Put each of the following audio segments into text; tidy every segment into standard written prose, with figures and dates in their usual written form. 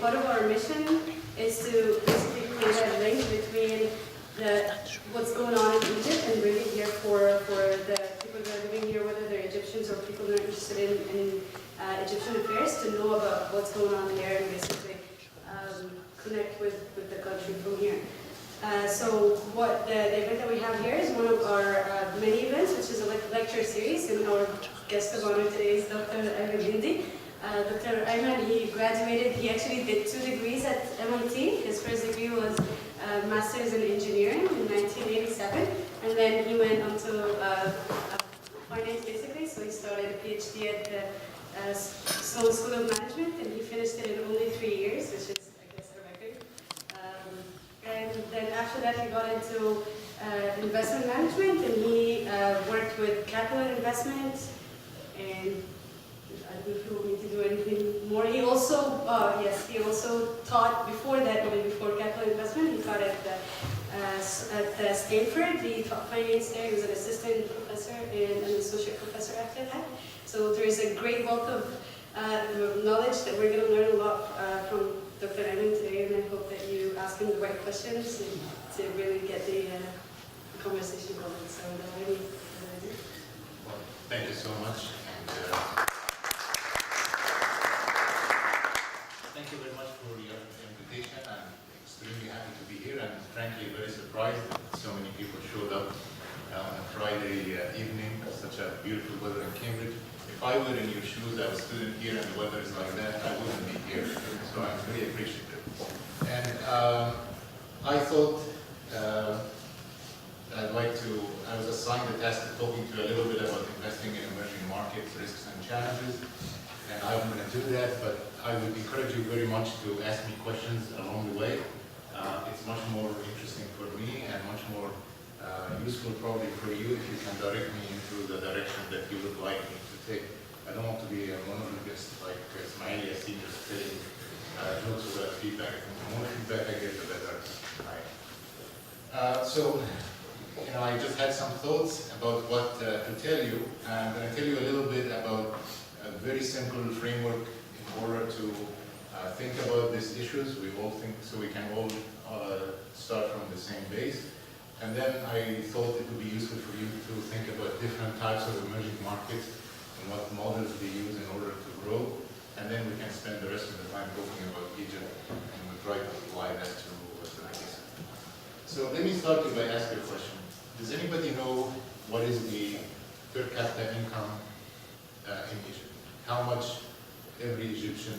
part of our mission is to basically create a link between what's going on in Egypt and bring it here for the people that are living here, whether they're Egyptians or people that are interested in Egyptian affairs, to know about what's going on there and basically connect with the country from here. So what the event that we have here is one of our many events, which is a lecture series, and our guest of honor today is Dr. Ayman Hindy. Dr. Ayman, he graduated, he actually did 2 degrees at MIT. His first degree was Master's in Engineering in 1987, and then he went on to finance basically, so he started a PhD at the Sloan School of Management, and he finished it in only 3 years, which is, I guess, a record. And then after that, he got into investment management, and he worked with capital investment, and I don't know if you want me to do anything more. He also, yes, he also taught before that, even before capital investment, he taught at Stanford. He taught finance there. He was an assistant professor and an associate professor after that. So there is a great wealth of knowledge that we're going to learn a lot from Dr. Ayman today, and I hope that you ask him the right questions and to really get the conversation going. So, well, thank you so much. And, thank you very much for your invitation. I'm extremely happy to be here, and frankly very surprised that so many people showed up on a Friday evening, such a beautiful weather in Cambridge. If I were in your shoes, I was a student here and the weather is like that, I wouldn't be here. So I'm very appreciative. And I thought I was assigned the task of talking to you a little bit about investing in emerging markets, risks and challenges. And I'm going to do that, but I would encourage you very much to ask me questions along the way. It's much more interesting for me and much more useful probably for you if you can direct me into the direction that you would like me to take. I don't want to be a monologuist like Ismaili, a senior saying jokes without feedback. The more feedback I get, the better. So, I just had some thoughts about what to tell you. I'm going to tell you a little bit about a very simple framework in order to think about these issues. We all think, so we can all start from the same base. And then I thought it would be useful for you to think about different types of emerging markets and what models they use in order to grow. And then we can spend the rest of the time talking about Egypt, and we'll try to apply that to the case. So let me start by asking a question. Does anybody know what is the per capita income in Egypt? How much every Egyptian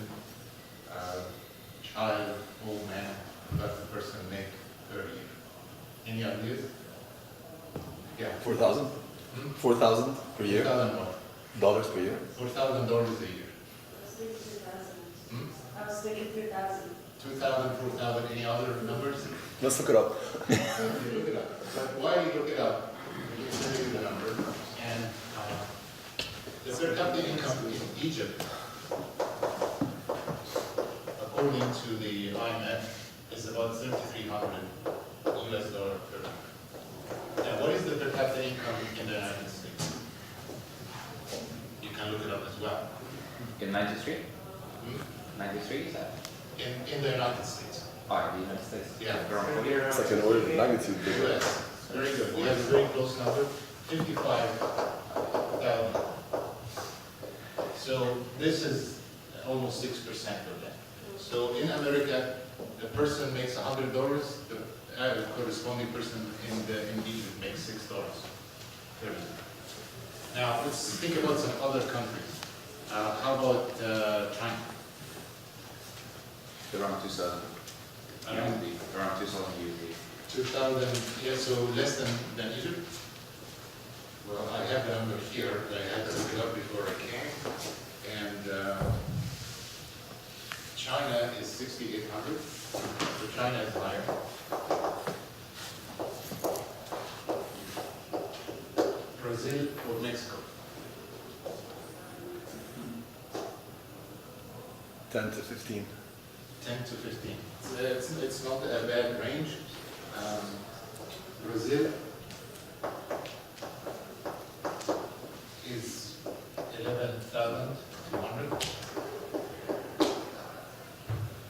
child, old man, productive person make per year? Any ideas? Yeah. 4,000? 4,000 per year? 4,000 what? Dollars per year? $4,000 a year. I was thinking 2,000. 2,000, 4,000, any other numbers? Let's look it up. You look it up. But while you look it up, you can tell you the number. And the per capita income in Egypt, according to the IMF, is about $3,300 US per year. Now, what is the per capita income in the United States? You can look it up as well. In 93? 93 is that? In the United States. Oh, in the United States. Yeah. It's like an order of magnitude bigger. US. Very good. We have a very close number, 55,000. So this is almost 6% of that. So in America, the person makes $100. The corresponding person in Egypt makes $6. Now let's think about some other countries. How about China? Around 2,000. Around Around 2,000 USD. 2,000, yeah, so less than Egypt? Well, I have the number here, but I had to look it up before I came. And China is 6,800, so China is higher. Brazil or Mexico? 10 to 15. 10 to 15. It's not a bad range. Brazil is 11,200.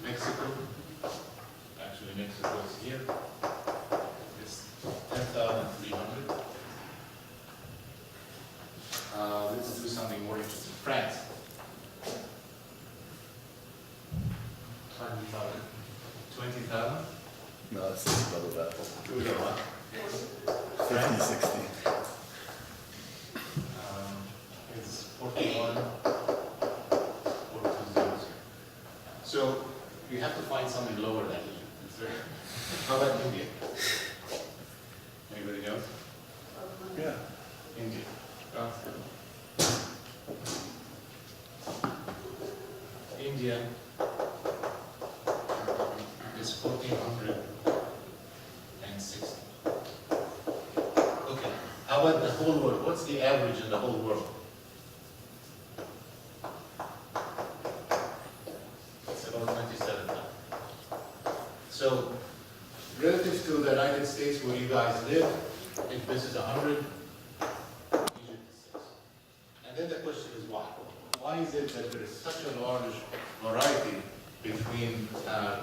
Mexico the next goes here. It's 10,300. Let's do something more interesting. France. 20,000. 20,000? No, it's double that. Here we go, huh? 50, 60. It's 41, 4200. So you have to find something lower than Egypt. How about India? Anybody knows? Yeah. India. India is 1,460. Okay. How about the whole world? What's the average in the whole world? It's about 27,000. So, relative to the United States where you guys live, if this is 100, Egypt is 6. And then the question is why? Why is it that there is such a large variety between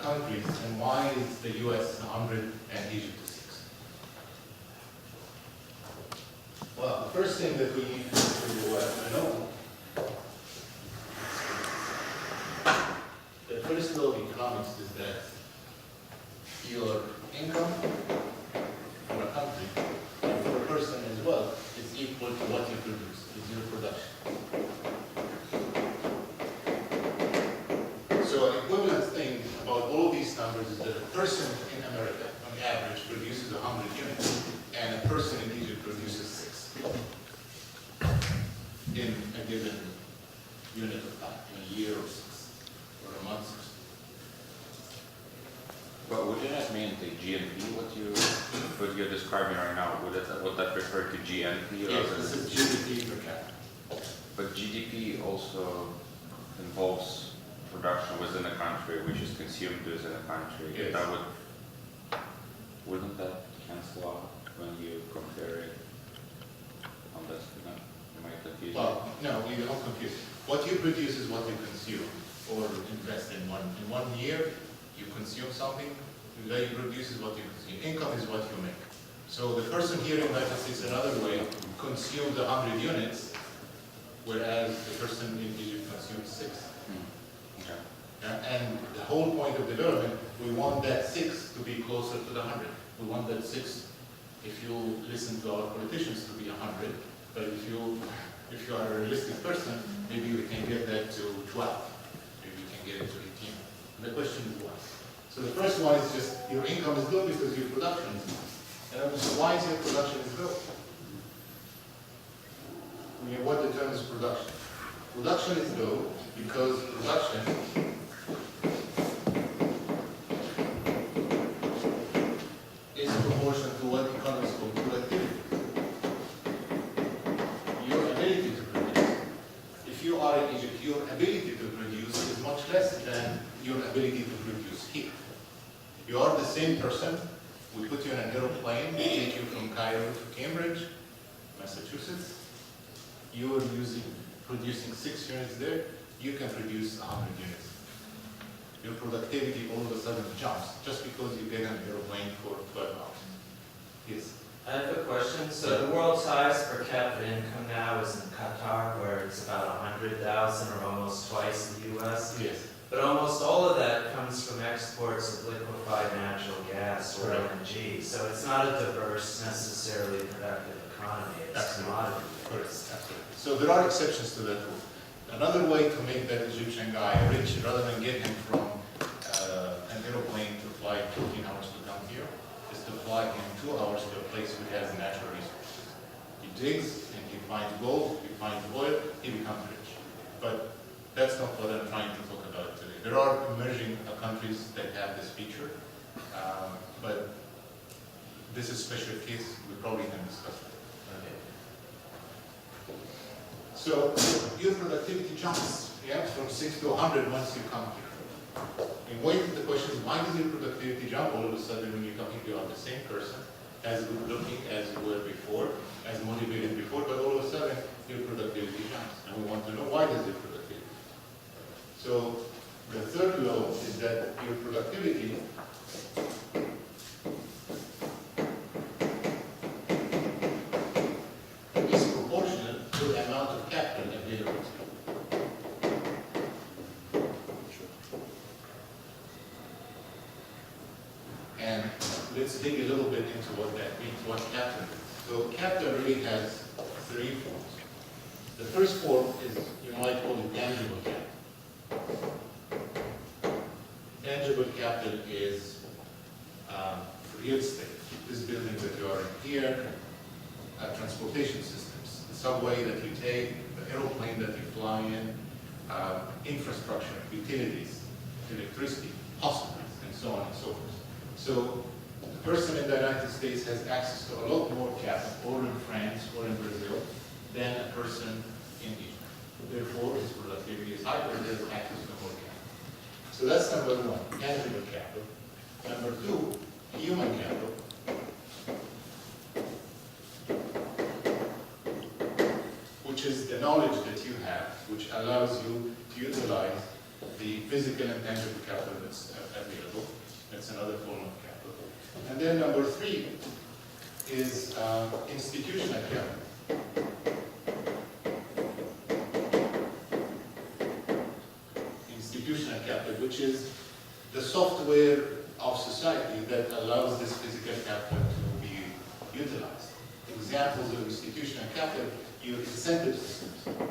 countries, and why is the US 100 and Egypt is 6? Well, the first thing that we need to know, the first law of economics is that your income for a country and for a person as well is equal to what you produce, is your production. So an equivalent thing about all these numbers is that a person in America, on average, produces 100 units, and a person in Egypt produces 6 in a given unit of time, in a year or 6, or a month or 6. But would you not mean the GNP, what you're describing right now, would that refer to GNP? Or Yes, this is GDP per capita. But GDP also involves production within a country, which is consumed within a country. Yes. That wouldn't that cancel out when you compare it on this? You might confuse me. Well, no, you don't confuse. What you produce is what you consume or invest in one. In 1 year, you consume something, that you produce is what you consume. Income is what you make. So the person here in the United States, another way, consumes 100 units, whereas the person in Egypt consumes 6. Okay. And the whole point of development, we want that 6 to be closer to the 100. We want that 6, if you listen to our politicians, to be 100. But if you are a realistic person, maybe we can get that to 12. Maybe we can get it to 18. And the question is why? So the first one is just your income is low because your production is low. And so why is your production is low? I mean, what determines production? Production is low because production is proportional to what economists call productivity. Your ability to produce. If you are in Egypt, your ability to produce is much less than your ability to produce here. You are the same person. We put you in an aeroplane, we take you from Cairo to Cambridge, Massachusetts. You are producing 6 units there, you can produce 100 units. Your productivity all of a sudden jumps just because you get on an aeroplane for 12 hours. Yes? I have a question. So the world's highest per capita income now is in Qatar, where it's about 100,000 or almost twice the U.S. Yes. But almost all of that comes from exports of liquefied natural gas or Right. LNG. So it's not a diverse, necessarily productive economy. It's Absolutely. commodity. Correct. Absolutely. So there are exceptions to that rule. Another way to make that Egyptian guy rich, rather than get him from an aeroplane to fly 14 hours to come here, is to fly him 2 hours to a place where he has natural resources. He digs and he finds gold, he finds oil, he becomes rich. But that's not what I'm trying to talk about today. There are emerging countries that have this feature, but this is a special case. We probably can discuss it. Okay. So your productivity jumps, yeah, from 6 to 100 once you come here. And the question is, why does your productivity jump all of a sudden when you come here? You are the same person, as good looking as you were before, as motivated before, but all of a sudden your productivity jumps. And we want to know, why does your productivity? So the third law is that your productivity And let's dig a little bit into what that means, what capital is. So capital really has three forms. The first form is, you might call it tangible capital. Tangible capital is real estate. This building that you are in here, transportation systems, the subway that you take, the aeroplane that you fly in, infrastructure, utilities, electricity, hospitals, and so on and so forth. So the person in the United States has access to a lot more capital, or in France, or in Brazil, than a person in Egypt. Therefore, his productivity is higher, he has access to more capital. So that's number one, tangible capital. Number two, human capital. Which is the knowledge that you have, which allows you to utilize the physical and tangible capital that's available. That's another form of capital. And then number three is institutional capital. Institutional capital, which is the software of society that allows this physical capital to be utilized. Examples of institutional capital, your incentive systems.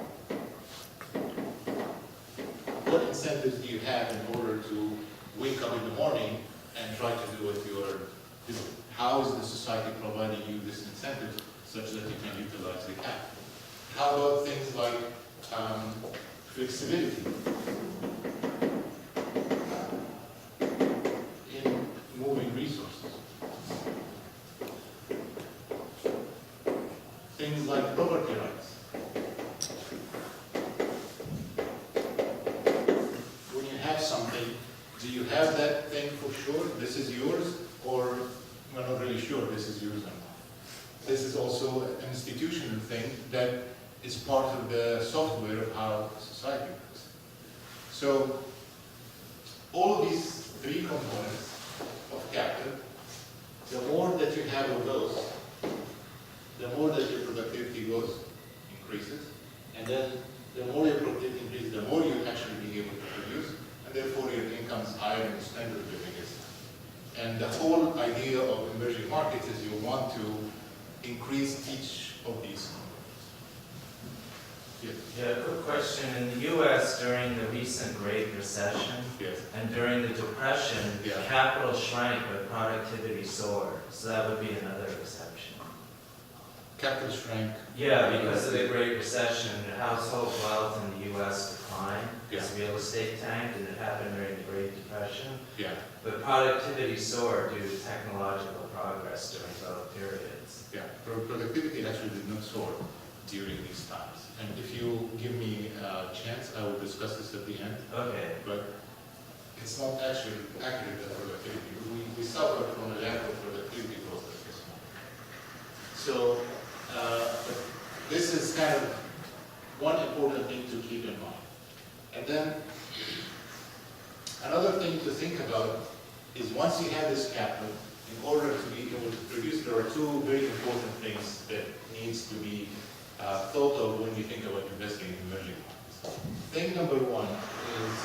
What incentives do you have in order to wake up in the morning and try to do what you are doing? How is the society providing you this incentive such that you can utilize the capital? How about things like flexibility in moving resources? Things like property rights. When you have something, do you have that thing for sure? This is yours, or we're not really sure this is yours or not? This is also an institutional thing that is part of the software of how society works. So all of these three components of capital, the more that you have of those, the more that your productivity increases, and then the more your productivity increases, the more you actually be able to produce, and therefore your income is higher and your standard of living is higher. And the whole idea of emerging markets is you want to increase each of these components. Yes. Yeah, quick question. In the U.S. during the recent Great Recession Yes. and during the Depression, Yeah. capital shrank but productivity soared. So that would be another exception. Capital shrank. Yeah, because of the Great Recession, household wealth in the U.S. declined because real estate tanked, and it happened during the Great Depression. Yeah. But productivity soared due to technological progress during both periods. Yeah. Productivity actually did not soar during these times. And if you give me a chance, I will discuss this at the end. Okay. But it's not actually accurate that productivity. We suffer from a lack of productivity growth at this moment. So this is kind of one important thing to keep in mind. And then another thing to think about is once you have this capital, in order to be able to produce, there are two very important things that needs to be thought of when you think about investing in emerging markets. Thing number one is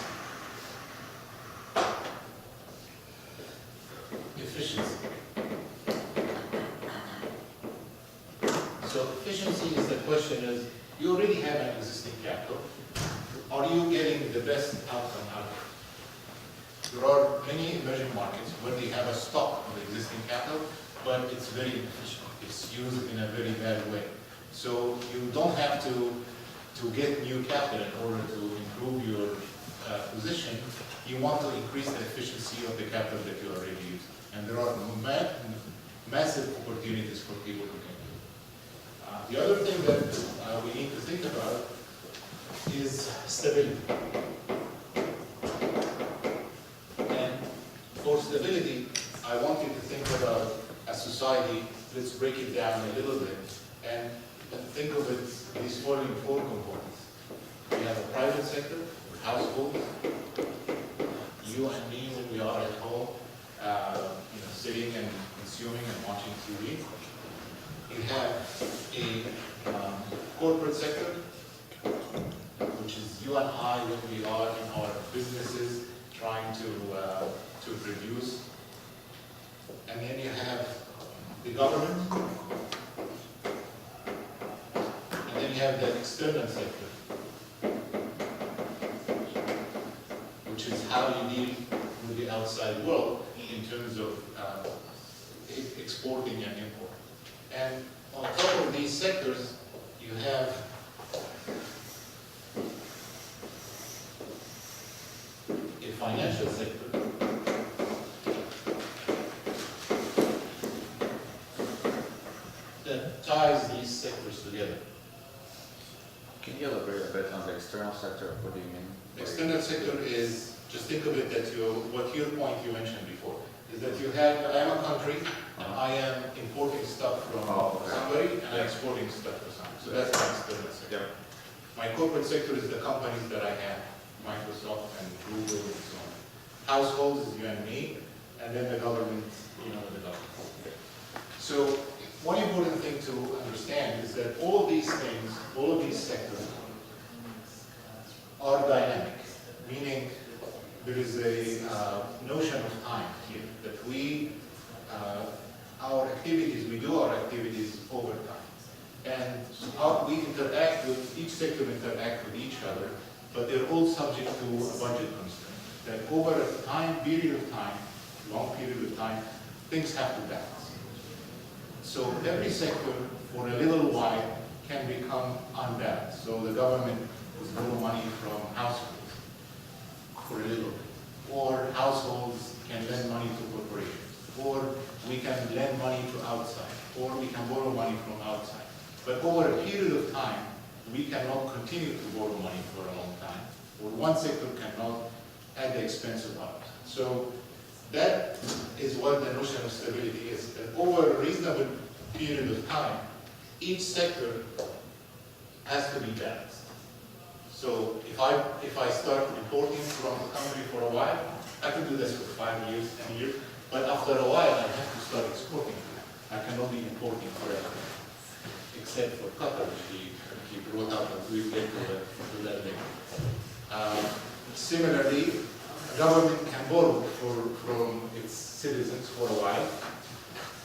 efficiency. So efficiency is the question is, you already have an existing capital. Are you getting the best outcome out of it? There are many emerging markets where they have a stock of existing capital, but it's very inefficient. It's used in a very bad way. So you don't have to get new capital in order to improve your position. You want to increase the efficiency of the capital that you already use. And there are massive opportunities for people who can do it. The other thing that we need to think about is stability. And for stability, I want you to think about a society. Let's break it down a little bit and think of it these following four components. We have a private sector, households, you and me when we are at home, sitting and consuming and watching TV. You have a corporate sector, which is you and I when we are in our businesses trying to produce and then you have the government, and then you have the external sector, which is how you deal with the outside world in terms of exporting and importing. And on top of these sectors, you have a financial sector that ties these sectors together. Can you elaborate a bit on the external sector? What do you mean? The external sector is, just think of it that what your point you mentioned before, is that you have, I am a country, and I am importing stuff from somebody, and I'm exporting stuff to somebody. So that's my external sector. Yeah. My corporate sector is the companies that I have, Microsoft and Google and so on. Households is you and me, and then the government, the government. So one important thing to understand is that all of these things, all of these sectors are dynamic, meaning there is a notion of time here, that we do our activities over time. And how we interact with, each sector interact with each other, but they're all subject to a budget constraint. That over a period of time, long period of time, things have to balance. So every sector, for a little while, can become unbalanced. So the government will borrow money from households for a little bit. Or households can lend money to corporations. Or we can lend money to outside. Or we can borrow money from outside. But over a period of time, we cannot continue to borrow money for a long time. Or one sector cannot at the expense of others. So that is what the notion of stability is. That over a reasonable period of time, each sector has to be balanced. So if I start importing from a country for a while, I can do this for 5 years, 10 years, but after a while I have to start exporting. I cannot be importing forever, except for Qatar, which he brought out a we'll get to that later. Similarly, a government can borrow from its citizens for a while,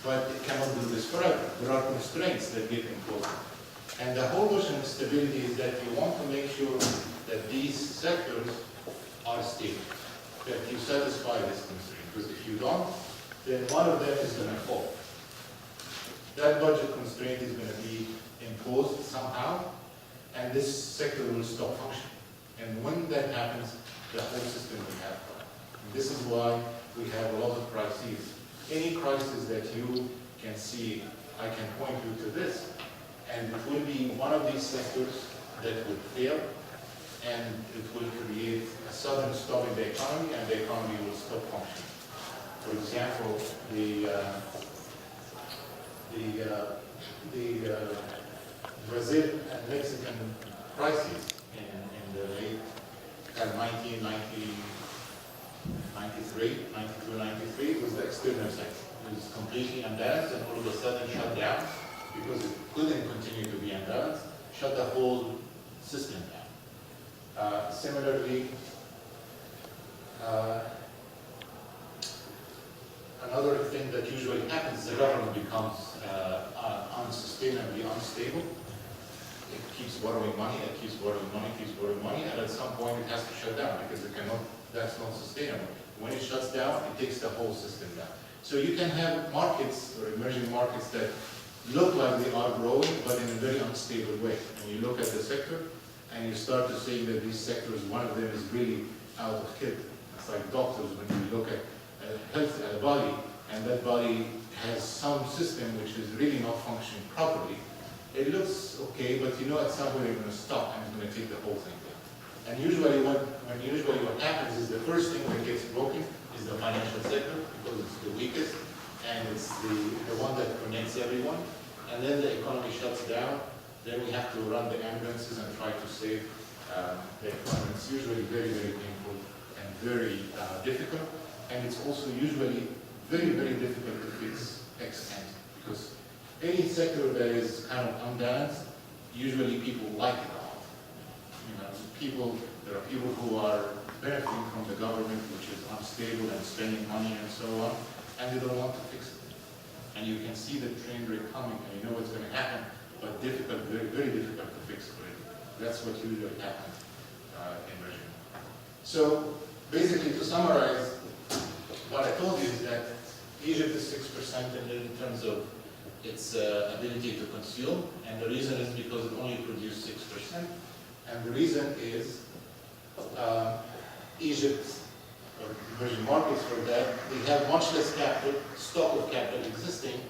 but it cannot do this forever. There are constraints that get imposed. And the whole notion of stability is that you want to make sure that these sectors are stable, that you satisfy this constraint. Because if you don't, then one of them is going to fall. That budget constraint is going to be imposed somehow, and this sector will stop functioning. And when that happens, the whole system will have problems. And this is why we have a lot of crises. Any crisis that you can see, I can point you to this, and it will be one of these sectors that will fail, and it will create a sudden stop in the economy, and the economy will stop functioning. For example, the Brazil and Mexican crises in the late 1993, 92, 93 was the external sector. It was completely unbalanced and all of a sudden shut down because it couldn't continue to be unbalanced, shut the whole system down. Similarly, another thing that usually happens is the government becomes unsustainably unstable. It keeps borrowing money, and at some point it has to shut down because that's not sustainable. When it shuts down, it takes the whole system down. So you can have markets or emerging markets that look like they are growing, but in a very unstable way. And you look at the sector, and you start to see that these sectors, one of them is really out of kilter. It's like doctors, when you look at health at a body, and that body has some system which is really not functioning properly. It looks okay, but at some point they're going to stop and it's going to take the whole thing down. And usually what happens is the first thing that gets broken is the financial sector because it's the weakest and it's the one that connects everyone. And then the economy shuts down. Then we have to run the ambulances and try to save the economy. It's usually very, very painful and very difficult. And it's also usually very, very difficult to fix ex ante because any sector that is kind of unbalanced, usually people like it a lot. There are people who are benefiting from the government, which is unstable and spending money and so on. and they don't want to fix it. And you can see the train wreck coming, and you know what's going to happen, but difficult, very, very difficult to fix already. That's what usually happens in emerging markets. So basically, to summarize, what I told you is that Egypt is 6% in terms of its ability to consume, and the reason is because it only produced 6%. And the reason is Egypt, or emerging markets for that, they have much less capital, stock of capital existing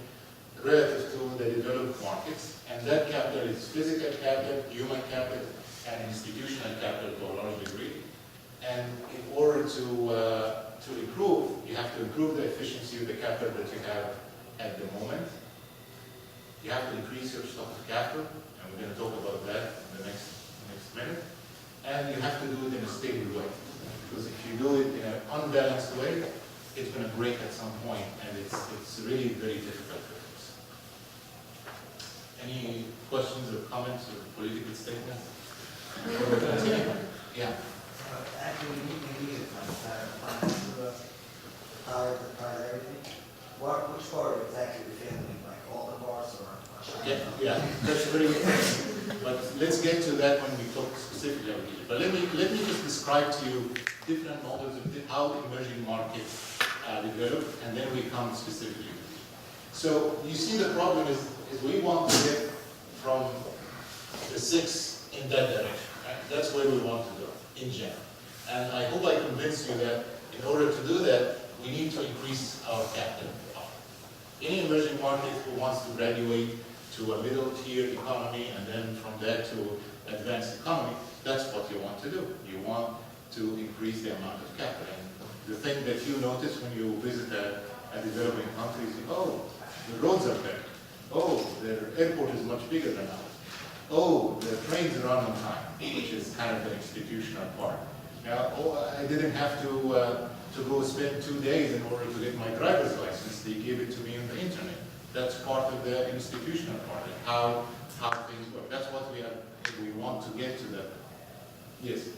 relative to the developed markets. And that capital is physical capital, human capital, and institutional capital to a large degree. And in order to improve, you have to improve the efficiency of the capital that you have at the moment. You have to increase your stock of capital, and we're going to talk about that in the next minute. And you have to do it in a stable way, because if you do it in an unbalanced way, it's going to break at some point, and it's really very difficult to fix. Any questions or comments or political statements? Yeah. Actually, we need to plan to power everything. Which part is actually failing, like all the parts or? Yeah, that's very interesting. But let's get to that when we talk specifically about it. But let me just describe to you different models of how emerging markets develop, and then we come specifically. So you see, the problem is we want to get from the 6 in that direction. Right? That's where we want to go in general. And I hope I convinced you that in order to do that, we need to increase our capital. Any emerging market who wants to graduate to a middle tier economy and then from that to advanced economy, that's what you want to do. You want to increase the amount of capital. And the thing that you notice when you visit a developing country is, oh, the roads are better. Oh, their airport is much bigger than ours. Oh, the trains run on time, which is kind of the institutional part. Now, I didn't have to go spend 2 days in order to get my driver's license. They gave it to me on the internet. That's part of the institutional part, of how things work. That's what we want to get to that. Yes?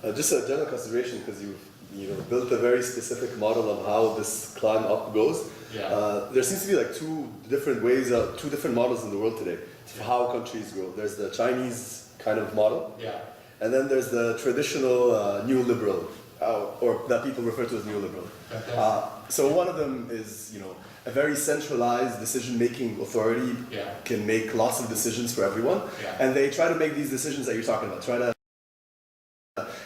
Just a general consideration, because you've built a very specific model of how this climb up goes. Yeah. There seems to be like two different models in the world today for how countries grow. There's the Chinese kind of model. Yeah. And then there's the traditional neoliberal, or that people refer to as neoliberal. So one of them is, a very centralized decision-making authority can make lots of decisions for everyone, and they try to make these decisions that you're talking about. Try to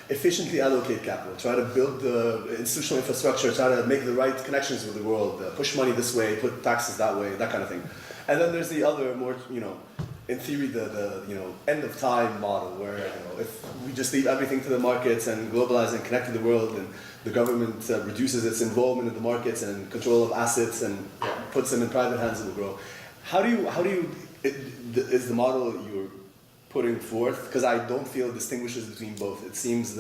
efficiently allocate capital, try to build the institutional infrastructure, try to make the right connections with the world, push money this way, put taxes that way, that kind of thing. And then there's the other more, in theory, the end of time model, where if we just leave everything to the markets and globalize and connect to the world, and the government reduces its involvement in the markets and control of assets and puts them in private hands, it will grow. How do you is the model you're putting forth? Because I don't feel it distinguishes between both. It seems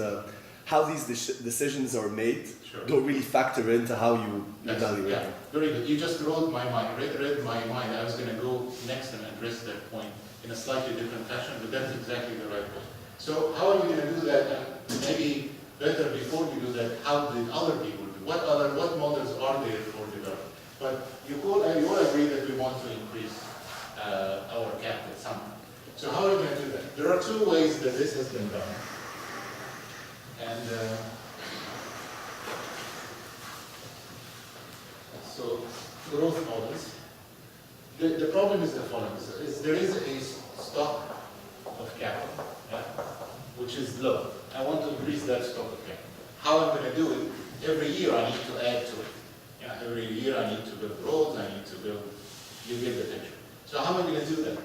how these decisions are made don't really factor into how you evaluate. Yeah, very good. You just read my mind. I was going to go next and address that point in a slightly different fashion, but that's exactly the right point. So how are you going to do that? And maybe better, before you do that, how did other people do? What models are there for development? But you all agree that we want to increase our capital somehow. So how are you going to do that? There are 2 ways that this has been done. And so growth models. The problem is the following: there is a stock of capital, which is low. I want to increase that stock of capital. How I'm going to do it? Every year I need to add to it. Every year I need to build roads. I need to build. You get the picture. So how am I going to do that?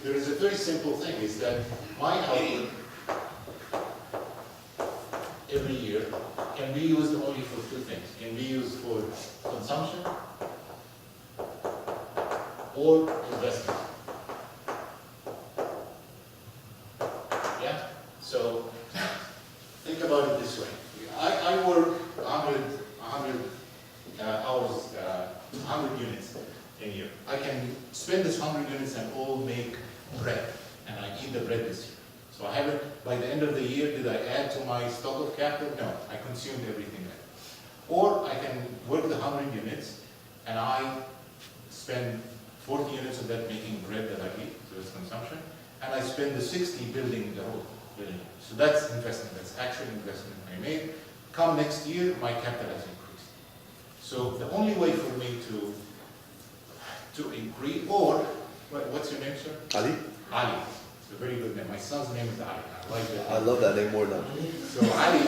There is a very simple thing: is that my output every year can be used only for 2 things. Can be used for consumption or investment. Yeah? So think about it this way. I work 100 hours, 100 units a year. I can spend this 100 units and all make bread, and I eat the bread this year. So I haven't, by the end of the year, did I add to my stock of capital? No, I consumed everything. Or I can work the 100 units, and I spend 40 units of that making bread that I eat, so it's consumption, and I spend the 60 building the whole building. So that's investment, that's actual investment I made. Come next year, my capital has increased. So the only way for me to increase, or, what's your name, sir? Ali? Ali. It's a very good name. My son's name is Ali. I like that. I love that name more now. So Ali,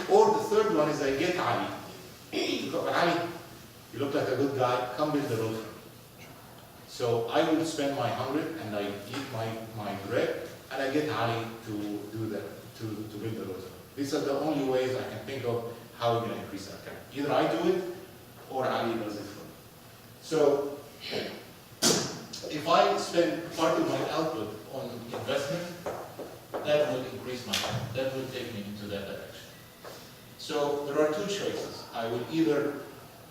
or the third one is I get Ali. Ali, you look like a good guy, come build the road for me. So I will spend my 100 and I eat my bread, and I get Ali to do that, to build the road for me. These are the only ways I can think of how we're going to increase our capital. Either I do it, or Ali does it for me. So, if I spend part of my output on investment, that will increase my capital. That will take me into that direction. So there are two choices. I will either,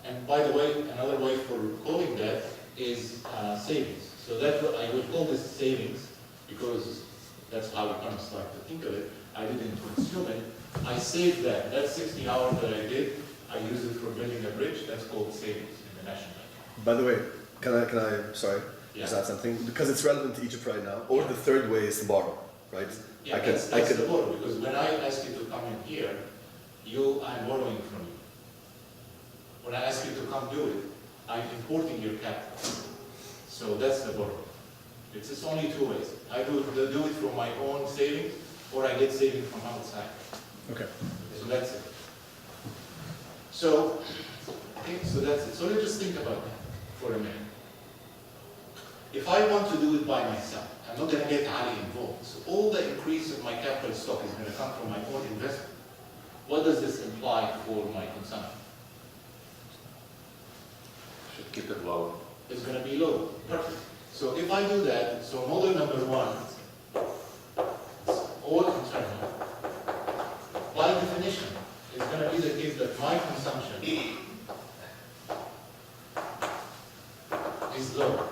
and by the way, another way for calling that is savings. So that I will call this savings because that's how economists like to think of it. I didn't consume it. I saved that. That 60 hours that I did, I used it for building a bridge. That's called savings in the national bank. By the way, can I just add something? Because it's relevant to Egypt right now. Or the third way is to borrow, right? Yeah, that's the borrow. Because when I ask you to come in here, I'm borrowing from you. When I ask you to come do it, I'm importing your capital. So that's the borrow. It's only two ways. I do it from my own savings, or I get savings from outside. Okay. So that's it. So that's it. So let's just think about that for a minute. If I want to do it by myself, I'm not going to get Ali involved. So all the increase of my capital stock is going to come from my own investment. What does this imply for my consumption? Should keep it low. It's going to be low. Perfect. So if I do that, so model number one, all internal, by definition, it's going to be the case that my consumption is low.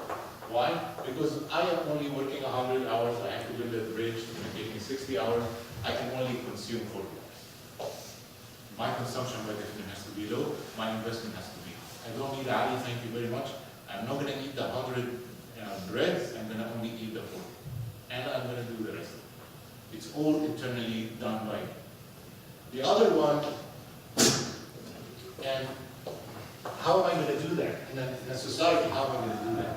Why? Because I am only working 100 hours, I have to build a bridge, it's going to take me 60 hours, I can only consume 40 hours. My consumption by definition has to be low, my investment has to be high. I don't need Ali, thank you very much. I'm not going to eat the 100 breads, I'm going to only eat the 40. And I'm going to do the rest of it. It's all internally done by me. The other one, and how am I going to do that? In a society, how am I going to do that?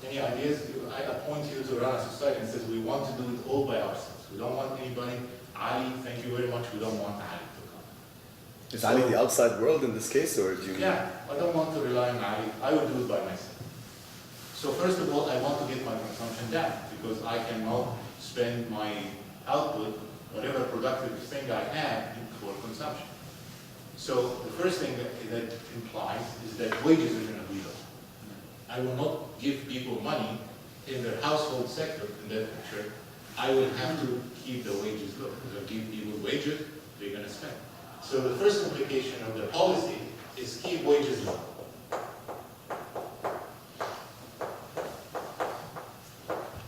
Any ideas? I appoint you to run a society and says we want to do it all by ourselves. We don't want anybody. Ali, thank you very much. We don't want Ali to come. Is Ali the outside world in this case, or do you? Yeah, I don't want to rely on Ali. I will do it by myself. So first of all, I want to get my consumption down because I cannot spend my output, whatever productive thing I have, for consumption. So the first thing that implies is that wages are going to be low. I will not give people money in their household sector in that picture. I will have to keep the wages low. Because I give people wages, they're going to spend. So the first implication of the policy is keep wages low.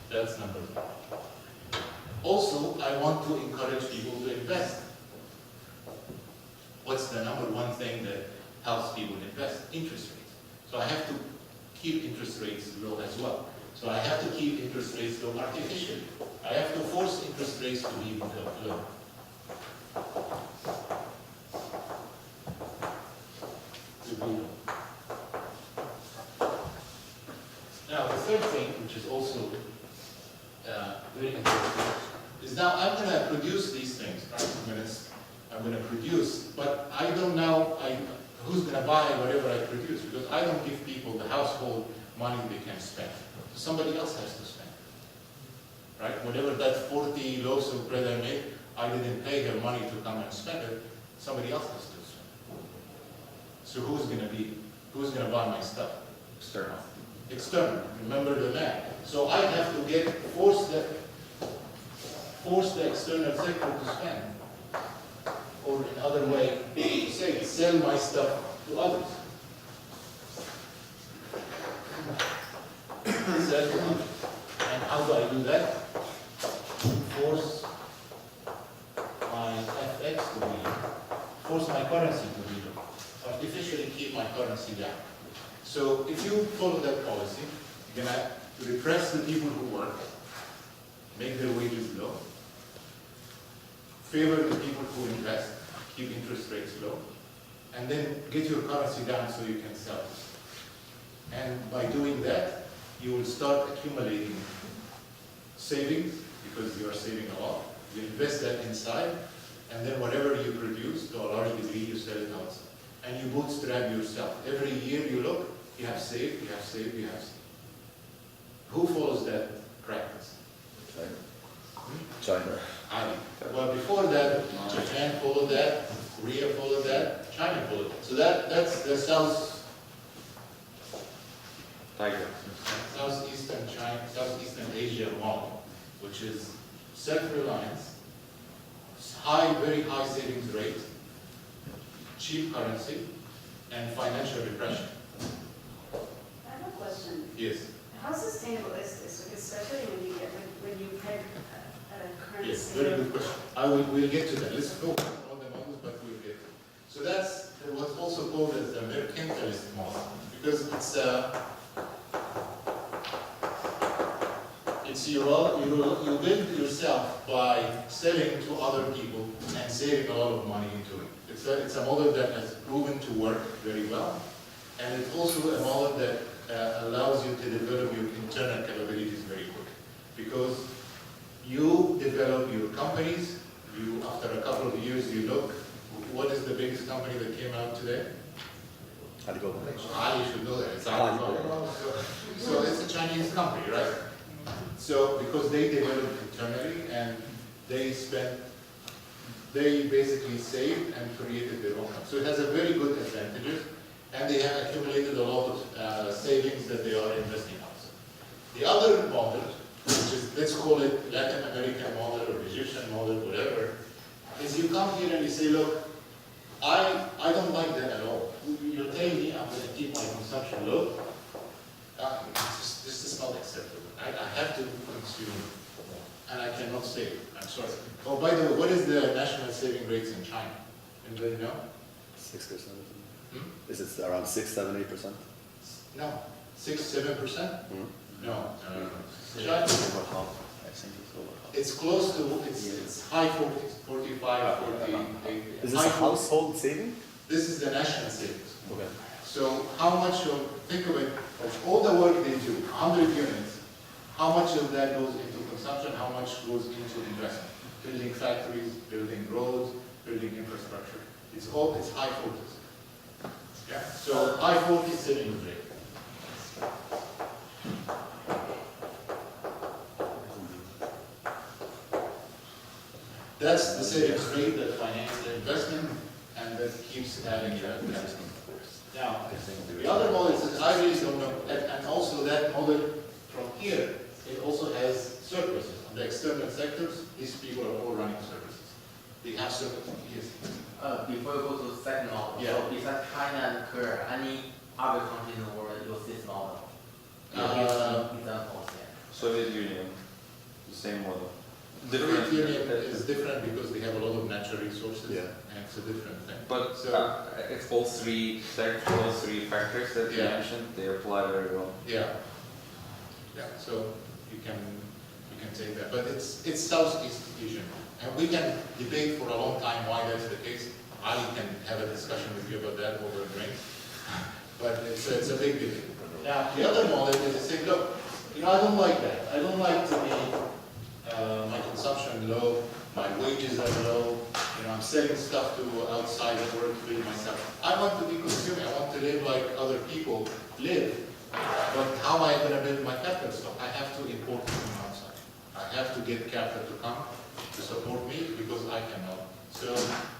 That's number one. Also, I want to encourage people to invest. What's the number one thing that helps people invest? Interest rates. So I have to keep interest rates low as well. So I have to keep interest rates low artificially. I have to force interest rates to be low. Now the third thing, which is also very interesting, is now I'm going to produce these things, right? I'm going to produce, but I don't know who's going to buy whatever I produce, because I don't give people the household money they can spend. So somebody else has to spend, right? Whatever that 40 loaves of bread I made, I didn't pay her money to come and spend it. Somebody else has to spend. So who's going to buy my stuff? External. External. Remember the math. So I have to force the external sector to spend. Or in other way, to say, sell my stuff to others. Sell to others. And how do I do that? Force my FX to be low. Force my currency to be low. artificially keep my currency down. So if you follow that policy, you're going to repress the people who work, make their wages low, favor the people who invest, keep interest rates low, and then get your currency down so you can sell it. And by doing that, you will start accumulating savings, because you are saving a lot. You invest that inside, and then whatever you produce, to a large degree, you sell it outside. And you bootstrap yourself. Every year you look, you have saved, you have saved, you have saved. Who follows that practice? China. Well, before that, Japan followed that, Korea followed that, China followed that. So that's the Southeastern Asia model, which is self-reliance, very high savings rate, cheap currency, and financial repression. I have a question. Yes. How sustainable is this? Because especially when you peg a currency. Yes, very good question. We'll get to that. Let's focus on the models, but we'll get to it. So that's what's also called as the mercantilist model, because you build yourself by selling to other people and saving a lot of money into it. It's a model that has proven to work very well, and it's also a model that allows you to develop your internal capabilities very quick, because you develop your companies. After a couple of years, you look. What is the biggest company that came out today? Alibaba. You should know that. It's Alibaba. So it's a Chinese company, right? So because they developed internally and they basically saved and created their own company. So it has a very good advantages, and they have accumulated a lot of savings that they are investing outside. The other model, which is, let's call it Latin American model or Egyptian model, whatever, is you come here and you say, look, I don't like that at all. You're telling me I'm going to keep my consumption low. This is not acceptable. I have to consume, and I cannot save. I'm sorry. Oh, by the way, what is the national saving rates in China? Anybody know? 6%. Is it around 6, 7, 8%? No. 6, 7%? No. China, it's close to, it's high 40s, 45, 48. Is this a household saving? This is the national savings. Okay. So how much think of it, of all the work they do, 100 units, how much of that goes into consumption, how much goes into investment? Building factories, building roads, building infrastructure. It's high 40s. Yeah? So high 40s savings rate. That's the savings rate that finances the investment and that keeps adding that investment. Now, the other model is, I really don't know, and also that model from here, it also has surpluses. On the external sectors, these people are all running services. They have surpluses. Yes. Before you go to the second model, so besides China and Korea, any other countries in the world use this model? Examples, Soviet Union, the same model. Soviet Union is different because they have a lot of natural resources, and it's a different thing. But it's all three factors that you mentioned, they apply very well. Yeah. So you can take that, but it's Southeast Asian, and we can debate for a long time why that's the case. I can have a discussion with you about that over a drink, but it's a big debate. Now the other model is to say, look, I don't like that. I don't like to be my consumption low, my wages are low. I'm selling stuff to outside of work to build myself. I want to be consuming. I want to live like other people live. But how am I going to build my capital stock? I have to import it from outside. I have to get capital to come to support me because I cannot. So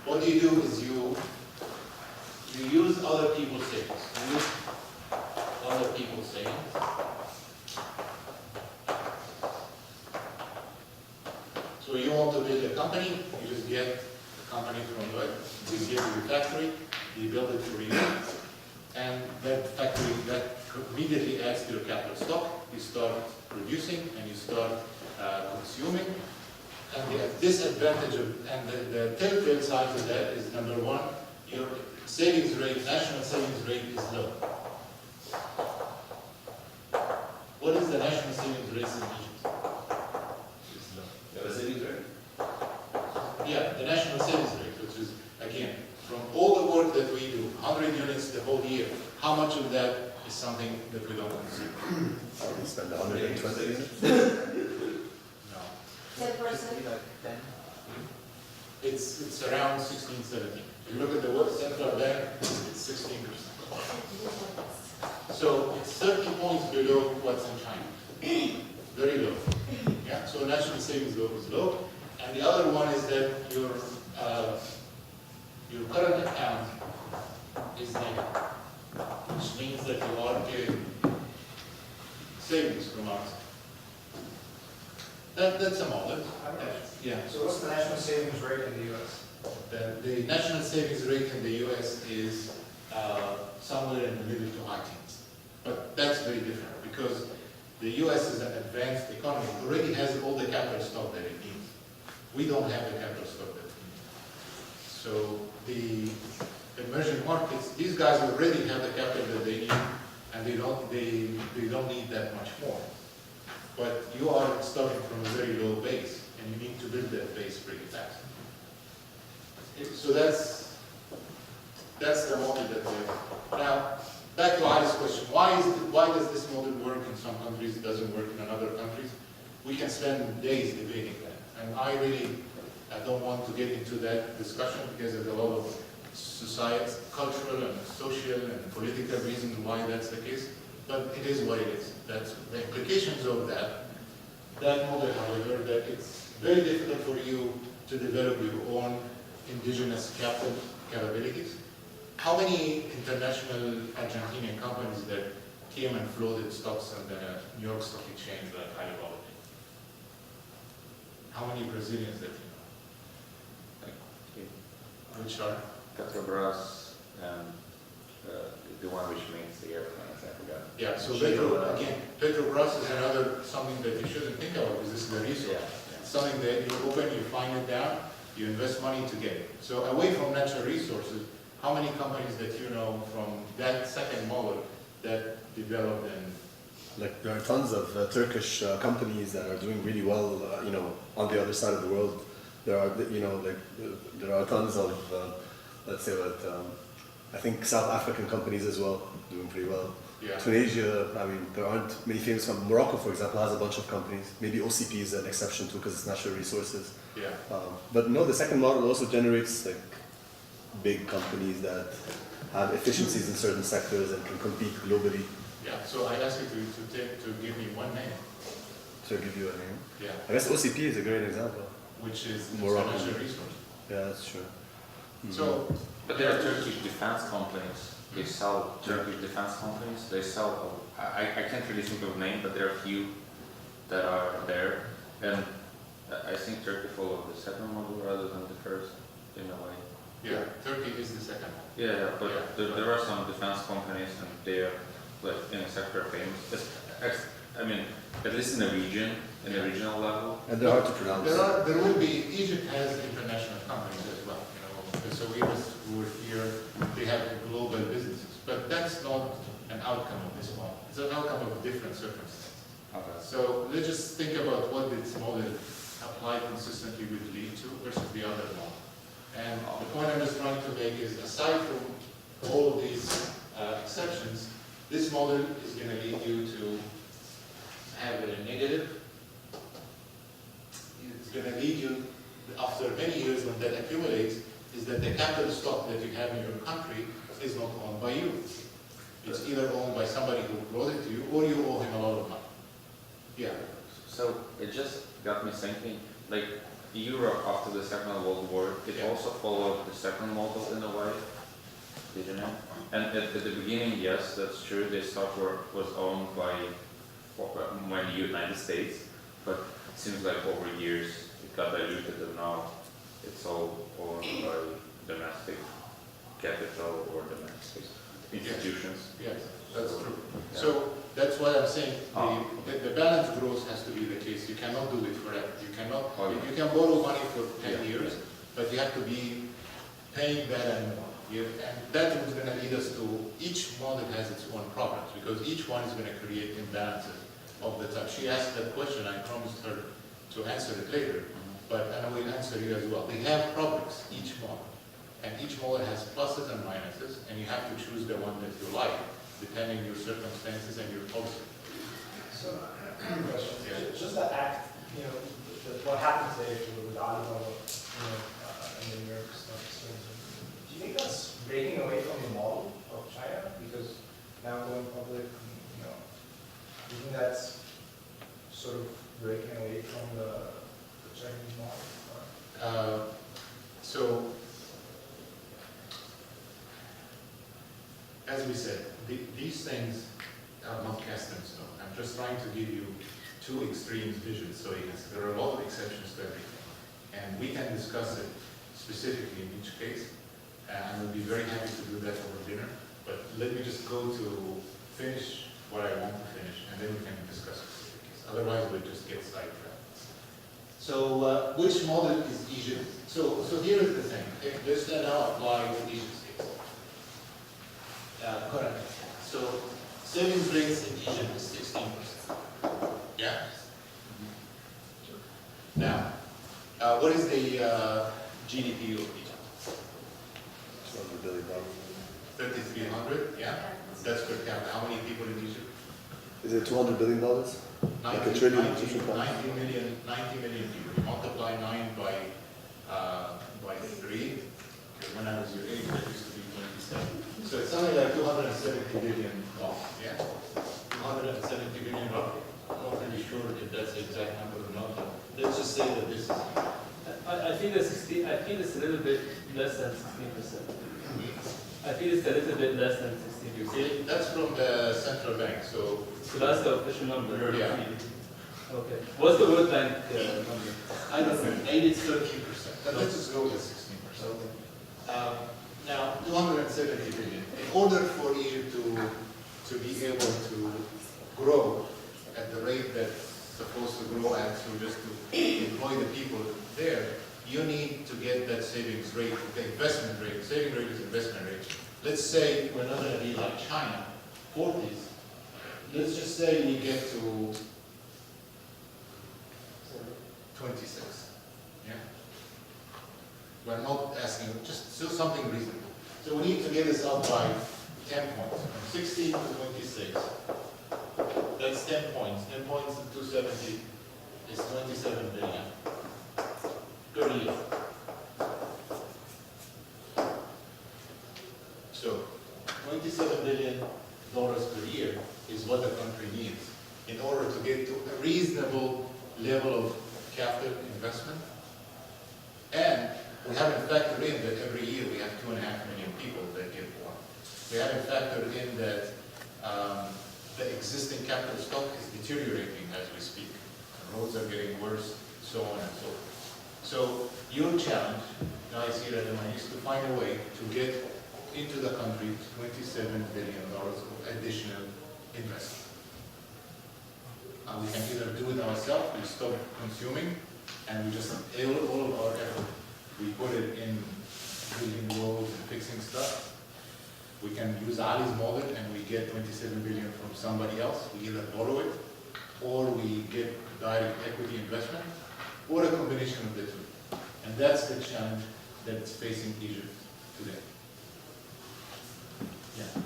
what you do is you use other people's savings. You use other people's savings. So you want to build a company, you just get the company from where? You give your factory, you build it for you, and that factory, that immediately adds to your capital stock. You start producing and you start consuming. And the disadvantage of, and the telltale signs of that is, number one, your savings rate, national savings rate is low. What is the national savings rate in Egypt? It's low. Yeah, the savings rate. Yeah, the national savings rate, which is, again, from all the work that we do, 100 units the whole year, how much of that is something that we don't consider? We spend 120 units. No. 10%. It's around 16, 17. If you look at the World Central Bank, it's 16%. So it's 30 points below what's in China. Very low. Yeah, so national savings rate is low. And the other one is that your current account is negative, which means that you are getting savings from outside. That's a model. Yeah. So what's the national savings rate in the U.S.? The national savings rate in the U.S. is somewhere in the middle to high teens. But that's very different because the U.S. is an advanced economy. It already has all the capital stock that it needs. We don't have the capital stock that we need. So the emerging markets, these guys already have the capital that they need, and they don't need that much more. But you are starting from a very low base, and you need to build that base pretty fast. So that's the model that we have. Now, back to Ali's question, why does this model work in some countries, it doesn't work in other countries? We can spend days debating that. And I don't want to get into that discussion because there's a lot of society, cultural and social and political reasons why that's the case. But it is what it is. That's the implications of that model, however, that it's very difficult for you to develop your own indigenous capital capabilities. How many international Argentinian companies that came and floated stocks on the New York Stock Exchange like Alibaba? How many Brazilians that you know? Which are? Petrobras and the one which makes the airplanes, I forgot. Yeah, so Petrobras is another something that you shouldn't think about because this is the resource. Yeah. Something that you open, you find it down, you invest money to get it. So away from natural resources, how many companies that you know from that second model that developed and Like there are tons of Turkish companies that are doing really well, on the other side of the world. There are, there are tons of, let's say, I think South African companies as well doing pretty well. Yeah. Tunisia, I mean, there aren't many famous companies. Morocco, for example, has a bunch of companies. Maybe OCP is an exception too because it's natural resources. Yeah. But no, the second model also generates like big companies that have efficiencies in certain sectors and can compete globally. Yeah, so I ask you to give me one name. To give you a name. Yeah. I guess OCP is a great example. Which is Morocco. natural resource. Yeah, that's true. So, But there are Turkish defense companies. They sell Turkish defense companies. They sell, I can't really think of a name, but there are a few that are there. And I think Turkey followed the second model rather than the first, in a way. yeah, Turkey is the second one. Yeah, but there are some defense companies and they are like in a sector famous. I mean, at least in the region, in the regional level. And they're hard to pronounce. There will be, Egypt has international companies as well, the Sawiris who are here, they have global businesses, but that's not an outcome of this model. It's an outcome of different circumstances. Okay. So let's just think about what this model applied consistently would lead to versus the other model. And the point I'm just trying to make is, aside from all of these exceptions, this model is going to lead you to have a negative. It's going to lead you, after many years when that accumulates, is that the capital stock that you have in your country is not owned by you. It's either owned by somebody who brought it to you, or you owe him a lot of money. Yeah. So it just got me thinking, like Europe after the Second World War, it also followed the second model in a way, did you know? And at the beginning, yes, that's true, the stock was owned by the United States, but it seems like over years it got diluted and now it's all owned by domestic capital or domestic institutions. Yes, that's true. Yeah. So that's why I'm saying the balanced growth has to be the case. You cannot do it forever. You cannot. You can borrow money for 10 years, but you have to be paying that and And that is going to lead us to each model has its own problems because each one is going to create imbalances of the type. She asked that question, I promised her to answer it later, but I will answer you as well. They have problems, each model. And each model has pluses and minuses, and you have to choose the one that you like, depending on your circumstances and your policy. So, question. Yeah. Just the act, what happened today with Alibaba, and the New York Stock Exchange. Do you think that's breaking away from the model of China? Because now going public, do you think that's sort of breaking away from the Chinese model? So, as we said, these things are not cast in stone. I'm just trying to give you two extremes visions, so you can see there are a lot of exceptions to everything. And we can discuss it specifically in each case, and we'll be very happy to do that over dinner. But let me just go to finish what I want to finish, and then we can discuss specific case. Otherwise, we'll just get sidetracked. So, which model is Egypt? So here is the thing. If this now apply to Egypt's case. Currently. So, savings rates in Egypt is 16%. Yeah? Now, what is the GDP of Egypt? $200 billion. 3,300, yeah? That's per capita. How many people in Egypt? Is it $200 billion? Like a trillion? 90 million people. Multiply 9 by 3. Okay, when I was your age, that used to be 27. So it's something like $270 billion. Yeah? 270 billion roughly. I'm not really sure if that's the exact number or not, but let's just say that this is. I think it's a little bit less than 16%. I think it's a little bit less than 16%. That's from the central bank, so. So that's the official number. Yeah. Okay. What's the World Bank number? I don't know. Maybe it's 13%. But let's just go with 16%. Now, 270 billion. In order for Egypt to be able to grow at the rate that's supposed to grow at, so just to employ the people there, you need to get that savings rate, the investment rate. Saving rate is investment rate. Let's say we're not going to be like China, 40s. Let's just say we get to 26. Yeah. We're not asking, just do something reasonable. So we need to get this up by 10 points, from 16 to 26. That's 10 points. 10 points to 270 is 27 billion per year. So, $27 billion per year is what the country needs in order to get to a reasonable level of capital investment. And we haven't factored in that every year we have 2.5 million people that get born. We haven't factored in that the existing capital stock is deteriorating as we speak. The roads are getting worse, so on and so forth. So your challenge, guys here at Alumni, is to find a way to get into the country $27 billion of additional investment. We can either do it ourselves, we stop consuming, and we just all of our effort, we put it in building roads and fixing stuff. We can use Ali's model and we get 27 billion from somebody else. We either borrow it, or we get direct equity investment, or a combination of the two. And that's the challenge that's facing Egypt today. Yeah.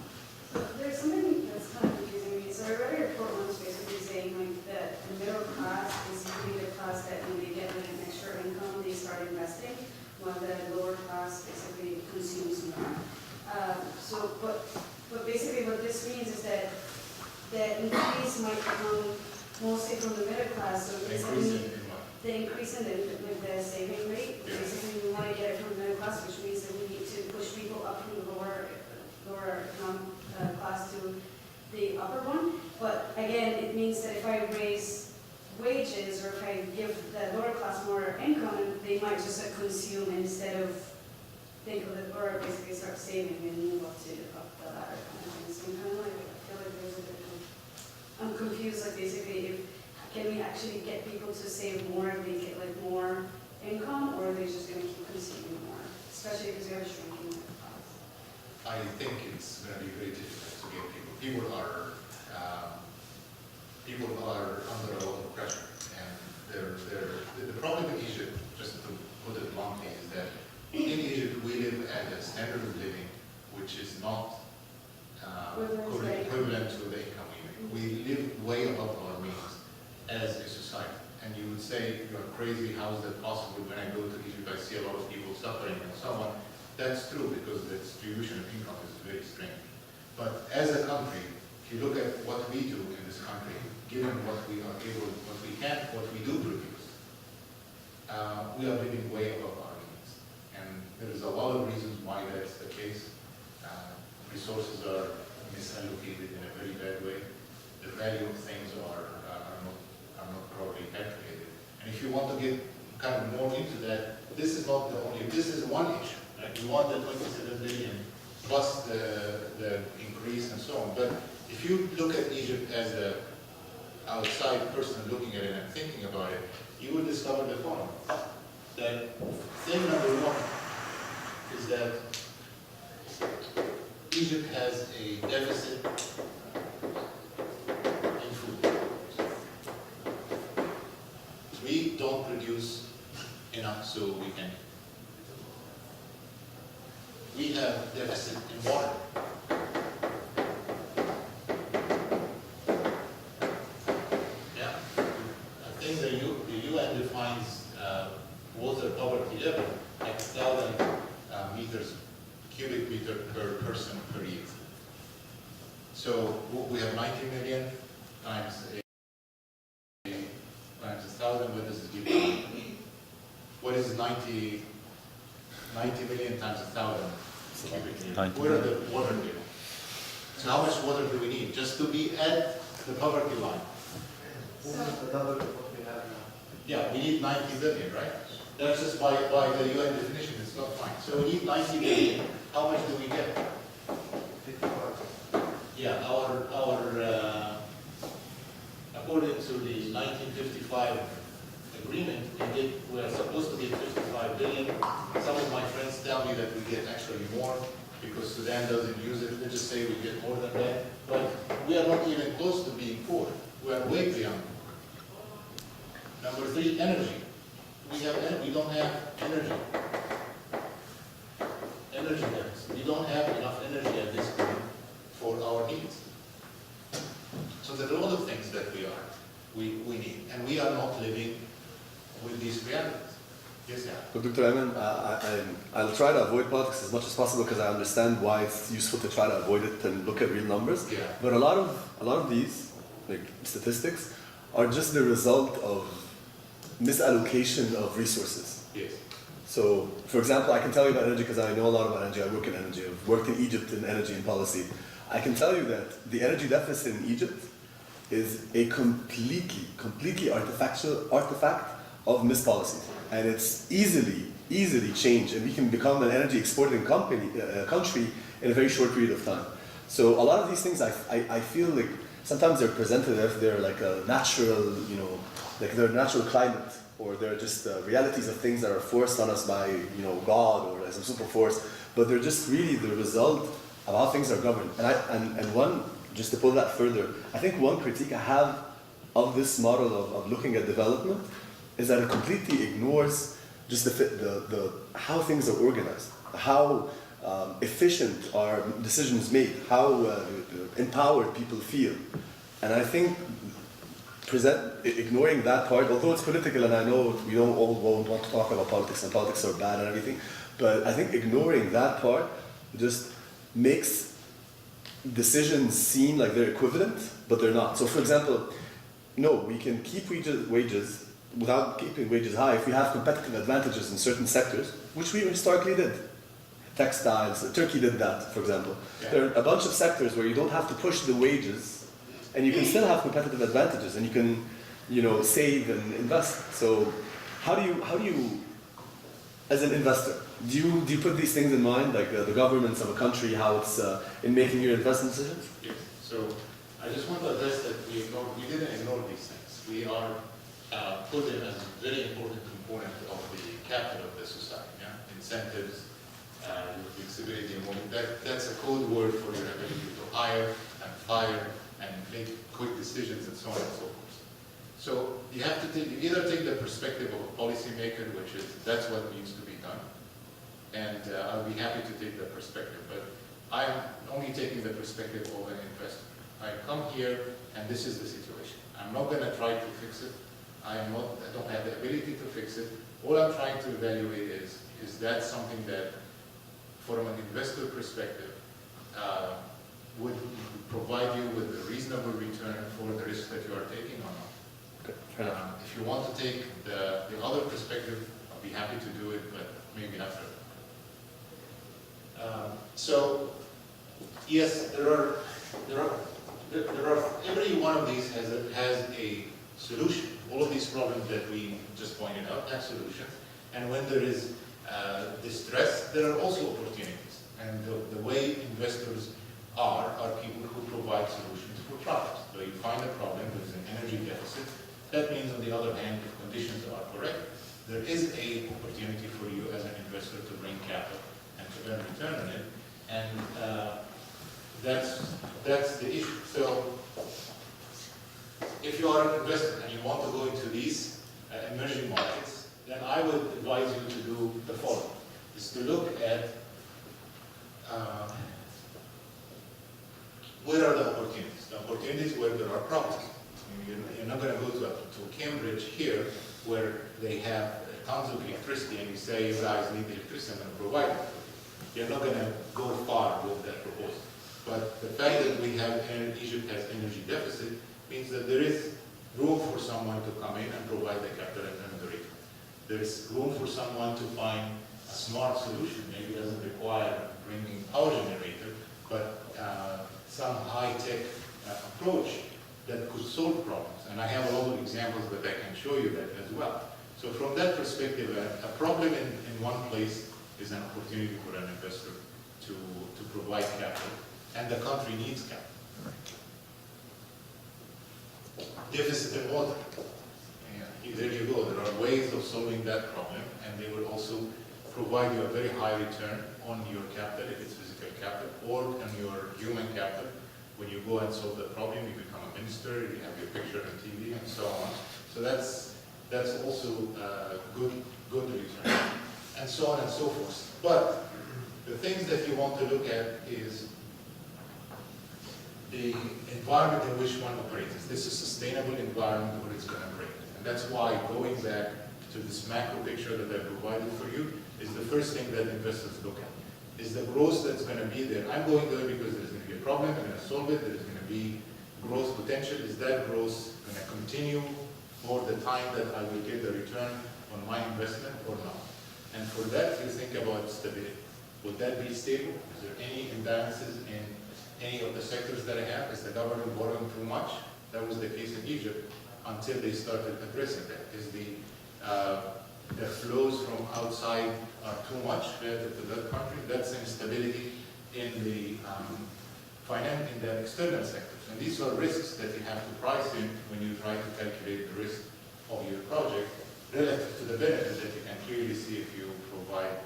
So there's something that's kind of confusing me. So I read a report once basically saying like that the middle class is usually the class that when they get like an extra income, they start investing, while the lower class basically consumes more. But basically what this means is that the increase might come mostly from the middle class. So the increase in the saving rate, basically we want to get it from the middle class, which means that we need to push people up from the lower class to the upper one. But again, it means that if I raise wages or if I give the lower class more income, they might just consume instead of think of it, or basically start saving and move up the ladder kind of thing. So I'm kind of like, I feel like there's a bit of, I'm confused, like basically, can we actually get people to save more if they get like more income, or are they just going to keep consuming more? Especially because we have a shrinking middle class. I think it's going to be very difficult to get people. People are under a lot of pressure, and the problem in Egypt, just to put it bluntly, is that in Egypt we live at a standard of living which is not equivalent to the income we make. We live way above our means as a society. And you would say, you're crazy, how is that possible? When I go to Egypt, I see a lot of people suffering and so on. That's true, because the distribution of income is very strange. But as a country, if you look at what we do in this country, given what we are able, what we can, what we do produce, we are living way above our means. And there is a lot of reasons why that's the case. Resources are misallocated in a very bad way. The value of things are not properly calculated. And if you want to get kind of more into that, this is not the only, this is one issue. Right? You want the 27 billion plus the increase and so on. But if you look at Egypt as an outside person looking at it and thinking about it, you will discover the following. That thing number one is that Egypt has a deficit in food. We don't produce enough so we can eat. We have deficit in water. Yeah, I think the UN defines water poverty level at 1,000 meters, cubic meter per person per year. So we have 90 million times 1,000. What does it give you? What is 90 million times 1,000 cubic meters? What are the water level? So how much water do we need just to be at the poverty line? Almost the double of what we have now. Yeah, we need 90 billion, right? That's just by the UN definition, it's not fine. So we need 90 billion. How much do we get? 55. Yeah, according to the 1955 agreement, we are supposed to get 55 billion. Some of my friends tell me that we get actually more because Sudan doesn't use it. They just say we get more than that. But we are not even close to being poor. We are way beyond. Number three, energy. We don't have energy. Energy levels. We don't have enough energy at this point for our needs. So there are a lot of things that we need, and we are not living with these realities. Yes, yeah. But Dr. Ayman, I'll try to avoid politics as much as possible because I understand why it's useful to try to avoid it and look at real numbers. Yeah. But a lot of these, like statistics, are just the result of misallocation of resources. Yes. So, for example, I can tell you about energy because I know a lot about energy. I work in energy. I've worked in Egypt in energy and policy. I can tell you that the energy deficit in Egypt is a completely artifact of mispolicies. And it's easily changed. And we can become an energy exporting country in a very short period of time. So a lot of these things, I feel like sometimes they're presented as they're like a natural, like they're natural climate, or they're just realities of things that are forced on us by, God or some super force. But they're just really the result of how things are governed. And one, just to pull that further, I think one critique I have of this model of looking at development is that it completely ignores just the how things are organized, how efficient are decisions made, how empowered people feel. And I think ignoring that part, although it's political, and I know we don't all want to talk about politics and politics are bad and everything, but I think ignoring that part just makes decisions seem like they're equivalent, but they're not. So for example, no, we can keep wages without keeping wages high if we have competitive advantages in certain sectors, which we historically did. Textiles, Turkey did that, for example. Yeah. There are a bunch of sectors where you don't have to push the wages, and you can still have competitive advantages, and you can, save and invest. So, how do you, as an investor, do you put these things in mind, like the governance of a country, how it's in making your investment decisions? Yes. So, I just want to address that we didn't ignore these things. We are put in as a very important component of the capital of the society. Yeah? Incentives, your flexibility and mobility. That's a code word for your ability to hire and fire and make quick decisions and so on and so forth. So you have to take, you either take the perspective of a policymaker, which is that's what needs to be done, and I'll be happy to take that perspective, but I'm only taking the perspective of an investor. I come here and this is the situation. I'm not going to try to fix it. I don't have the ability to fix it. All I'm trying to evaluate is that something that, from an investor perspective, would provide you with a reasonable return for the risk that you are taking or not. Okay, if you want to take the other perspective, I'll be happy to do it, but maybe after. So, yes, there are every one of these has a solution. All of these problems that we just pointed out have solutions. And when there is distress, there are also opportunities. And the way investors are people who provide solutions for problems. So you find a problem, there's an energy deficit. That means, on the other hand, if conditions are correct, there is an opportunity for you as an investor to bring capital and to earn return on it. And that's the issue. So if you are an investor and you want to go into these emerging markets, then I would advise you to do the following, is to look at where are the opportunities? The opportunities where there are problems. You're not going to go to Cambridge here where they have tons of electricity and you say, you guys need electricity, I'm going to provide it. You're not going to go far with that proposal. But the fact that we have, Egypt has energy deficit means that there is room for someone to come in and provide the capital and earn the return. There is room for someone to find a smart solution. Maybe it doesn't require bringing power generator, but some high-tech approach that could solve problems. And I have a lot of examples that I can show you that as well. So from that perspective, a problem in one place is an opportunity for an investor to provide capital, and the country needs capital. Deficit in water. Yeah, there you go. There are ways of solving that problem, and they will also provide you a very high return on your capital, if it's physical capital, or on your human capital. When you go and solve the problem, you become a minister, you have your picture on TV, and so on. So that's also good return, and so on and so forth. But the things that you want to look at is the environment in which one operates. Is this a sustainable environment or it's going to break? And that's why going back to this macro picture that I provided for you is the first thing that investors look at. Is the growth that's going to be there? I'm going there because there's going to be a problem, I'm going to solve it, there's going to be growth potential. Is that growth going to continue for the time that I will get the return on my investment or not? And for that, you think about stability. Would that be stable? Is there any imbalances in any of the sectors that I have? Is the government borrowing too much? That was the case in Egypt until they started addressing that. Is the flows from outside are too much relative to that country? That's instability in the in the external sectors. And these are risks that you have to price in when you try to calculate the risk of your project relative to the benefit that you can clearly see if you provide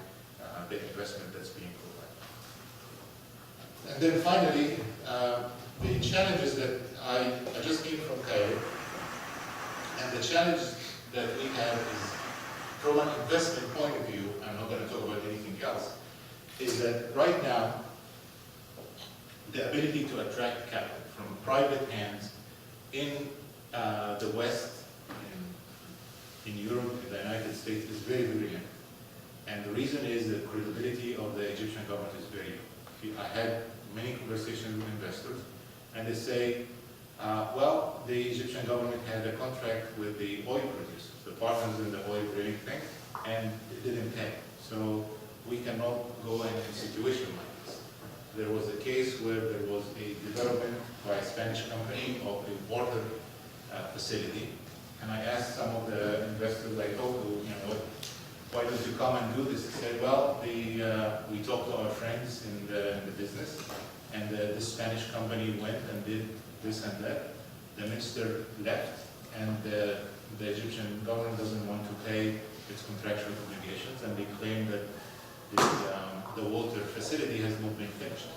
the investment that's being provided. And then finally, the challenges that I just came from Cairo, and the challenge that we have is, from an investment point of view, I'm not going to talk about anything else, is that right now, the ability to attract capital from private hands in the West, in Europe, in the United States, is very, very limited. And the reason is the credibility of the Egyptian government is very low. I had many conversations with investors, and they say, well, the Egyptian government had a contract with the oil producers, the partners in the oil drilling thing, and it didn't pay. So we cannot go in a situation like this. There was a case where there was a development by a Spanish company of a water facility, and I asked some of the investors I talked to, why don't you come and do this? They said, well, we talked to our friends in the business, and the Spanish company went and did this and that. The minister left, and the Egyptian government doesn't want to pay its contractual obligations, and they claim that the water facility has not been finished.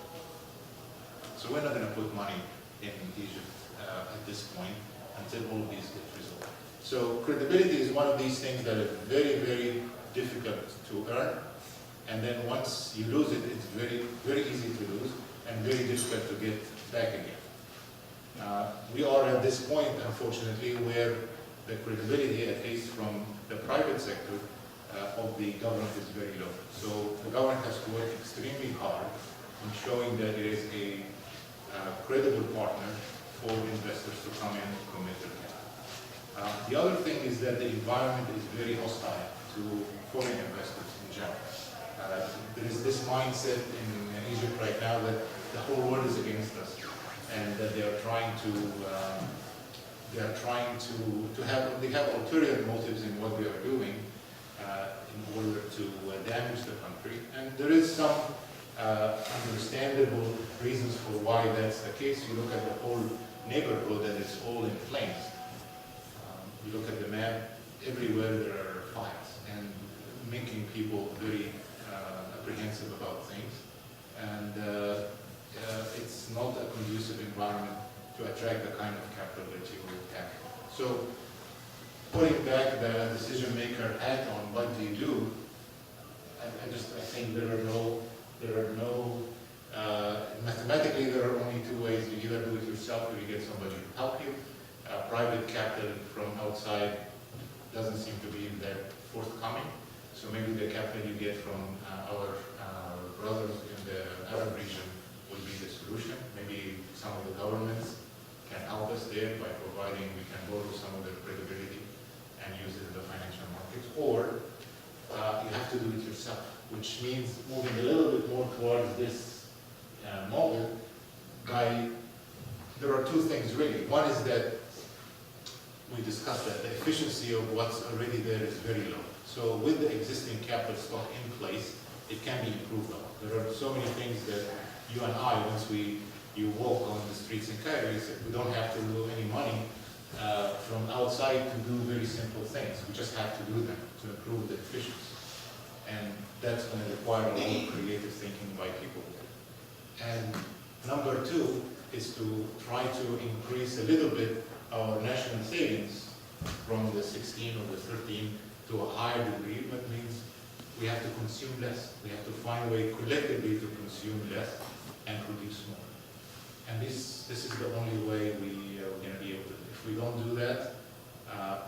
So we're not going to put money in Egypt at this point until all of these get resolved. So credibility is one of these things that is very, very difficult to earn. And then once you lose it, it's very, very easy to lose and very difficult to get back again. We are at this point, unfortunately, where the credibility, at least from the private sector, of the government is very low. So the government has to work extremely hard in showing that it is a credible partner for investors to come in and commit their capital. The other thing is that the environment is very hostile to foreign investors in general. There is this mindset in Egypt right now that the whole world is against us, and that they are trying to have ulterior motives in what we are doing in order to damage the country. And there is some understandable reasons for why that's the case. You look at the whole neighborhood and it's all in flames. You look at the map, everywhere there are fires and making people very apprehensive about things. And it's not a conducive environment to attract the kind of capital that you will have. So putting back the decision maker hat on what do you do, I think there are no mathematically there are only two ways. You either do it yourself or you get somebody to help you. Private capital from outside doesn't seem to be that forthcoming. So maybe the capital you get from our brothers in the Arab region will be the solution. Maybe some of the governments can help us there by providing, we can borrow some of their credibility and use it in the financial markets. Or you have to do it yourself, which means moving a little bit more towards this model by, there are two things really. One is that we discussed that the efficiency of what's already there is very low. So with the existing capital stock in place, it can be improved on. There are so many things that you and I, once you walk on the streets in Cairo, we don't have to do any money from outside to do very simple things. We just have to do them to improve the efficiency. And that's going to require a lot of creative thinking by people. And number two is to try to increase a little bit our national savings from the 16 or the 13 to a higher degree. That means we have to consume less. We have to find a way collectively to consume less and produce more. And this is the only way we're going to be able to. If we don't do that,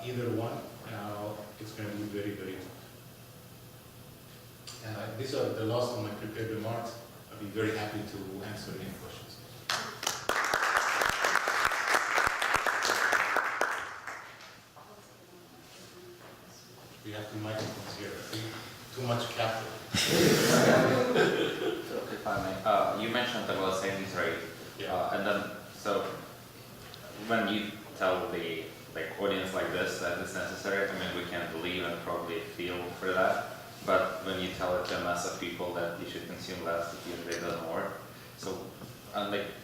either one, it's going to be very, very tough. These are the last of my prepared remarks. I'll be very happy to answer any questions. We have two microphones here. Too much capital. So if I may, you mentioned about savings rate. Yeah. And then, so when you tell the audience like this that it's necessary, I mean, we can believe and probably feel for that. But when you tell it to a mass of people that you should consume less, it usually doesn't work. So,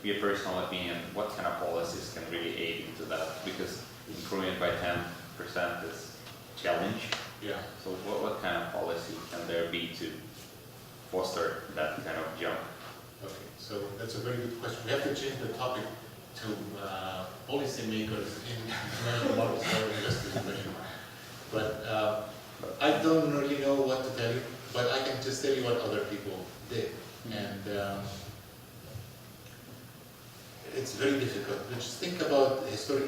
your personal opinion, what kind of policies can really aid into that? Because improving it by 10% is a challenge. Yeah. So what kind of policy can there be to foster that kind of jump? Okay, so that's a very good question. We have to change the topic to policymakers in financial markets or investors in financial markets. But I don't really know what to tell you, but I can just tell you what other people did. And it's very difficult. Just think about the history.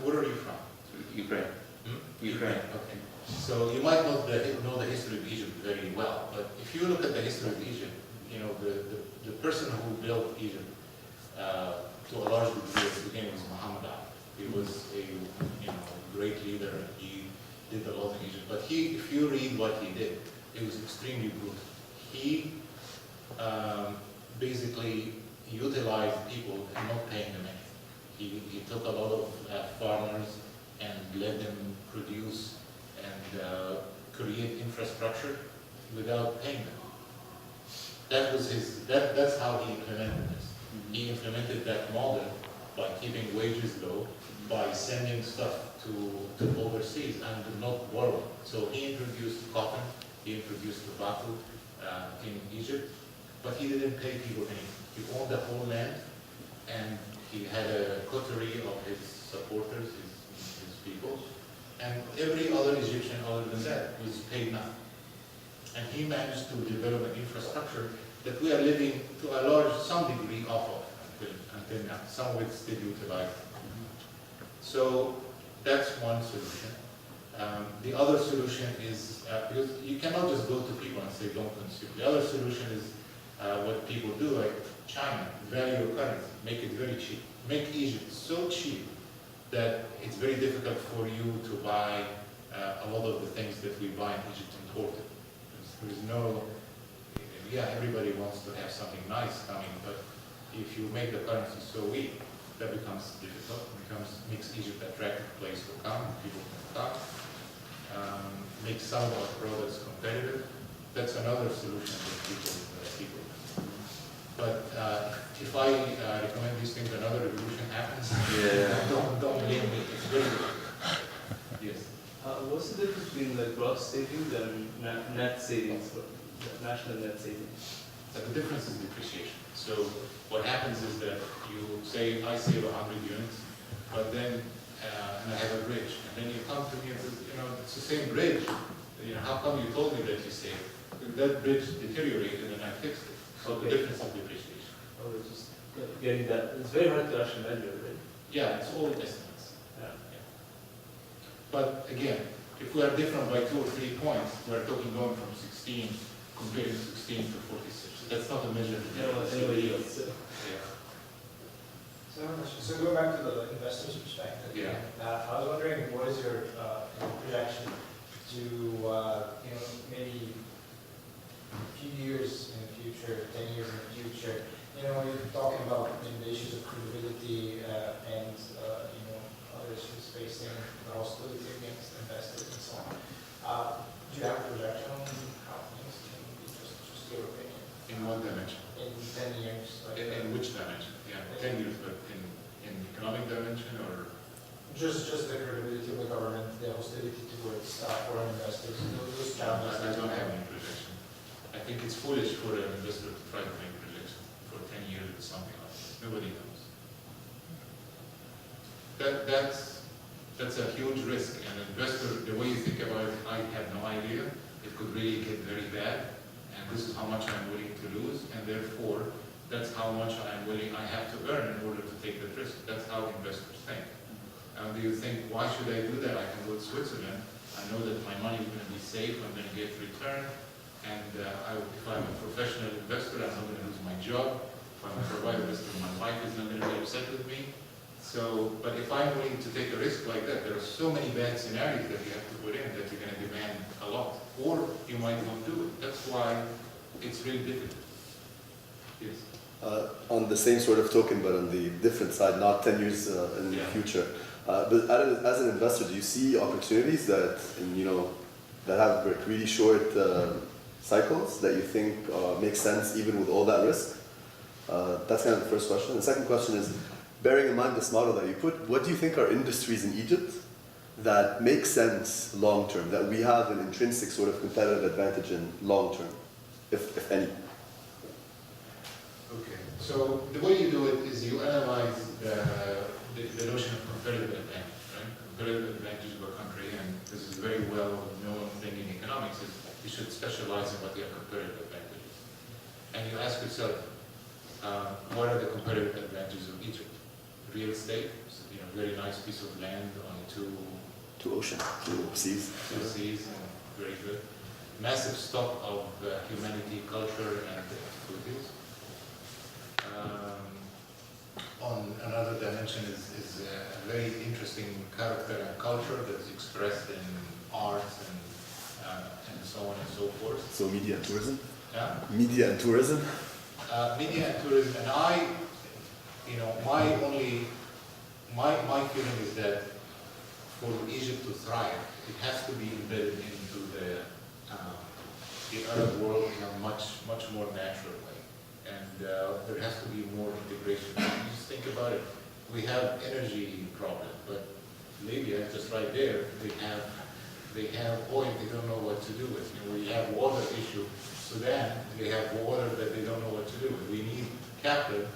Where are you from? Ukraine. Ukraine. Okay. So you might not know the history of Egypt very well, but if you look at the history of Egypt, you know, the person who built Egypt to a large degree at the beginning was Muhammad Ali. He was a great leader. He did a lot in Egypt. But if you read what he did, it was extremely brutal. He basically utilized people and not paying them anything. He took a lot of farmers and let them produce and create infrastructure without paying them. That was that's how he implemented this. He implemented that model by keeping wages low, by sending stuff to overseas and not borrowing. So he introduced cotton, he introduced tobacco, in Egypt, but he didn't pay people anything. He owned the whole land, and he had a coterie of his supporters, his people, and every other Egyptian other than that was paid nothing. And he managed to develop an infrastructure that we are living to a large, some degree off of until now, some of it still utilized. So that's one solution. The other solution is, because you cannot just go to people and say don't consume. The other solution is what people do, like China, value your currency, make it very cheap. Make Egypt so cheap that it's very difficult for you to buy a lot of the things that we buy in Egypt imported. There's no, yeah, everybody wants to have something nice coming, but if you make the currency so weak, that becomes difficult. Makes Egypt an attractive place to come, people can come. Make some of our products competitive. That's another solution that people. But if I recommend these things, another revolution happens. Yeah. Don't blame me. It's very good. Yes. What's the difference between the gross savings and net savings, national net savings? So the difference is depreciation. So what happens is that you say, I save 100 units, but then, and I have a bridge, and then you come to me and say, it's the same bridge. How come you told me that you saved? That bridge deteriorated and I fixed it. So the difference is depreciation. Oh, it's just getting that. It's very hard to actually measure, right? Yeah, it's all estimates. Yeah. But again, if we are different by 2 or 3 points, we're talking going from 16, comparing 16 to 46. That's not a measure. Anyway, So going back to the investor's perspective, I was wondering what is your projection to maybe a few years in the future, 10 years in the future. You're talking about the issues of credibility and other issues facing the hostility against investors and so on. Do you have a projection on how things can be? Just your opinion. In what dimension? In 10 years. In which dimension? Yeah, 10 years, but in economic dimension or? Just the credibility of the government, the hostility towards foreign investors, those challenges. I don't have any projection. I think it's foolish for an investor to try to make a projection for 10 years or something like this. Nobody knows. That's a huge risk. And an investor, the way you think about it, I have no idea. It could really get very bad. And this is how much I'm willing to lose. And therefore, that's how much I have to earn in order to take that risk. That's how investors think. Do you think, why should I do that? I can go to Switzerland. I know that my money is going to be safe. I'm going to get return. And if I'm a professional investor, I'm not going to lose my job. If I'm a private investor, my wife is not going to be upset with me. So, but if I'm willing to take a risk like that, there are so many bad scenarios that you have to put in that you're going to demand a lot. Or you might not do it. That's why it's really difficult. Yes. On the same sort of token, but on the different side, not 10 years in the future. But as an investor, do you see opportunities that, that have really short cycles that you think make sense even with all that risk? That's kind of the first question. The second question is, bearing in mind this model that you put, what do you think are industries in Egypt that make sense long term, that we have an intrinsic sort of competitive advantage in long term, if any? Okay, so the way you do it is you analyze the notion of competitive advantage, right? Competitive advantage of a country, and this is a very well-known thing in economics, is you should specialize in what your competitive advantage is. And you ask yourself, what are the competitive advantages of Egypt? Real estate, very nice piece of land on two seas, and very good. Massive stock of humanity, culture, and activities. On another dimension is a very interesting character and culture that's expressed in art and so on and so forth. So media and tourism? Yeah? Media and tourism? Media and tourism, and my feeling is that for Egypt to thrive, it has to be embedded into the Arab world in a much more natural way. And there has to be more integration. You just think about it. We have energy problem, but Libya, just right there, they have oil. They don't know what to do with. We have water issue. Sudan, they have water that they don't know what to do with. We need capital.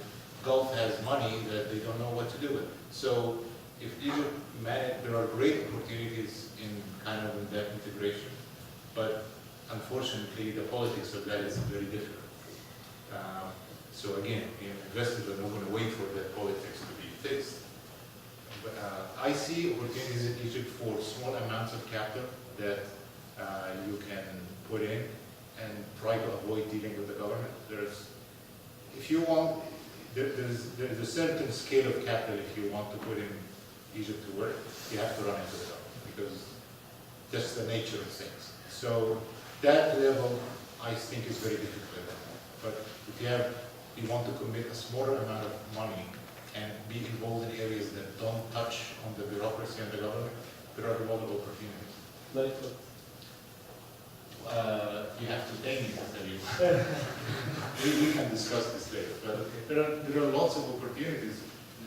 Gulf has money that they don't know what to do with. So if Egypt there are great opportunities in kind of in that integration, but unfortunately the politics of that is very difficult. So again, investors are not going to wait for that politics to be fixed. But I see opportunities in Egypt for small amounts of capital that you can put in and try to avoid dealing with the government. If you want, there's a certain scale of capital if you want to put in Egypt to work, you have to run into the government because that's the nature of things. So that level, I think, is very difficult. But if you want to commit a smaller amount of money and be involved in areas that don't touch on the bureaucracy and the government, there are a lot of opportunities. Like what? You have to pay me to tell you. we can discuss this later. But there are lots of opportunities.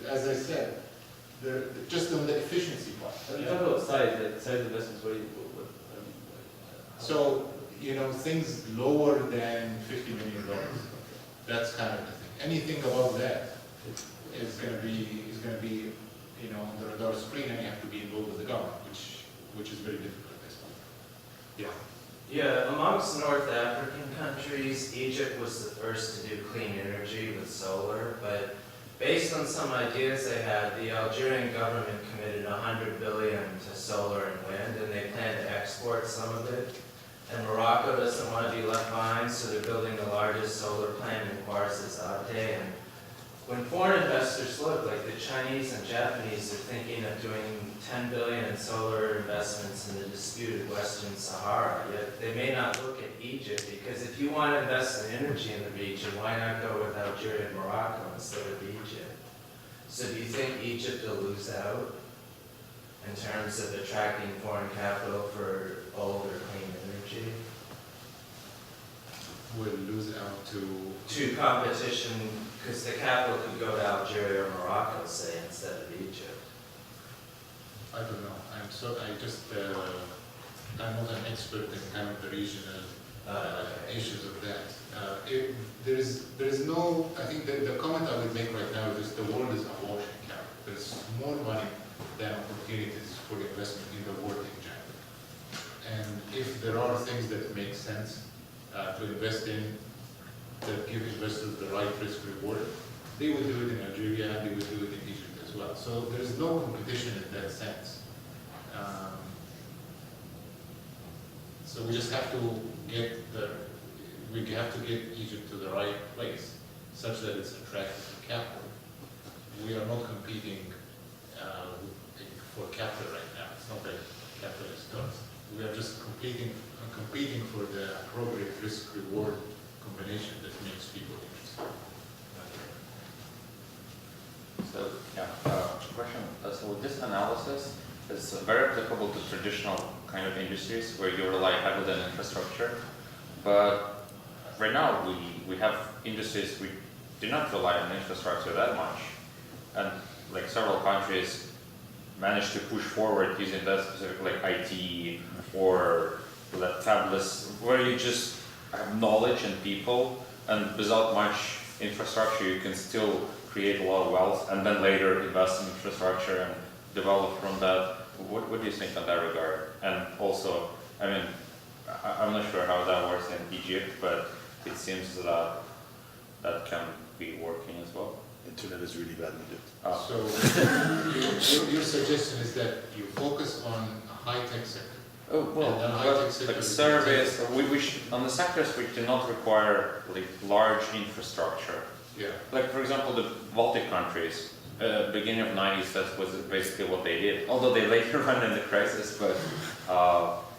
As I said, just on the efficiency part. You talk about size investments. So, things lower than $50 million. That's kind of the thing. Anything above that is going to be on the radar screen, and you have to be involved with the government, which is very difficult at this point. Yeah. Yeah, amongst North African countries, Egypt was the first to do clean energy with solar, but based on some ideas they had, the Algerian government committed $100 billion to solar and wind, and they plan to export some of it. And Morocco doesn't want to be left behind, so they're building the largest solar plant in Ouarzazate. And when foreign investors look, like the Chinese and Japanese are thinking of doing $10 billion in solar investments in the disputed Western Sahara, yet they may not look at Egypt, because if you want to invest in energy in the region, why not go with Algeria and Morocco instead of Egypt? So do you think Egypt will lose out in terms of attracting foreign capital for older clean energy? Will lose out to competition, because the capital could go to Algeria or Morocco, say, instead of Egypt. I don't know. I'm not an expert in kind of the regional issues of that. There is no, I think the comment I would make right now is the world is awash in capital. There's more money than opportunities for investment in the world in general. And if there are things that make sense to invest in, that give investors the right risk reward, they would do it in Algeria and they would do it in Egypt as well. So there is no competition in that sense. So we just have to get Egypt to the right place, such that it's attractive to capital. We are not competing for capital right now. It's not like capital is done. We are just competing for the appropriate risk-reward combination that makes people interested. So, question. So this analysis is very applicable to traditional kind of industries where you rely heavily on infrastructure. But right now we have industries we do not rely on infrastructure that much. And like several countries manage to push forward using that specific like IT or that fabulous, where you just have knowledge and people, and without much infrastructure you can still create a lot of wealth and then later invest in infrastructure and develop from that. What do you think in that regard? And also, I mean, I'm not sure how that works in Egypt, but it seems that that can be working as well. Internet is really bad in Egypt. So your suggestion is that you focus on a high-tech sector. Oh, well, like surveys, on the sectors which do not require like large infrastructure. Yeah. Like for example, the Baltic countries, beginning of 90s, that was basically what they did. Although they later ran into crisis, but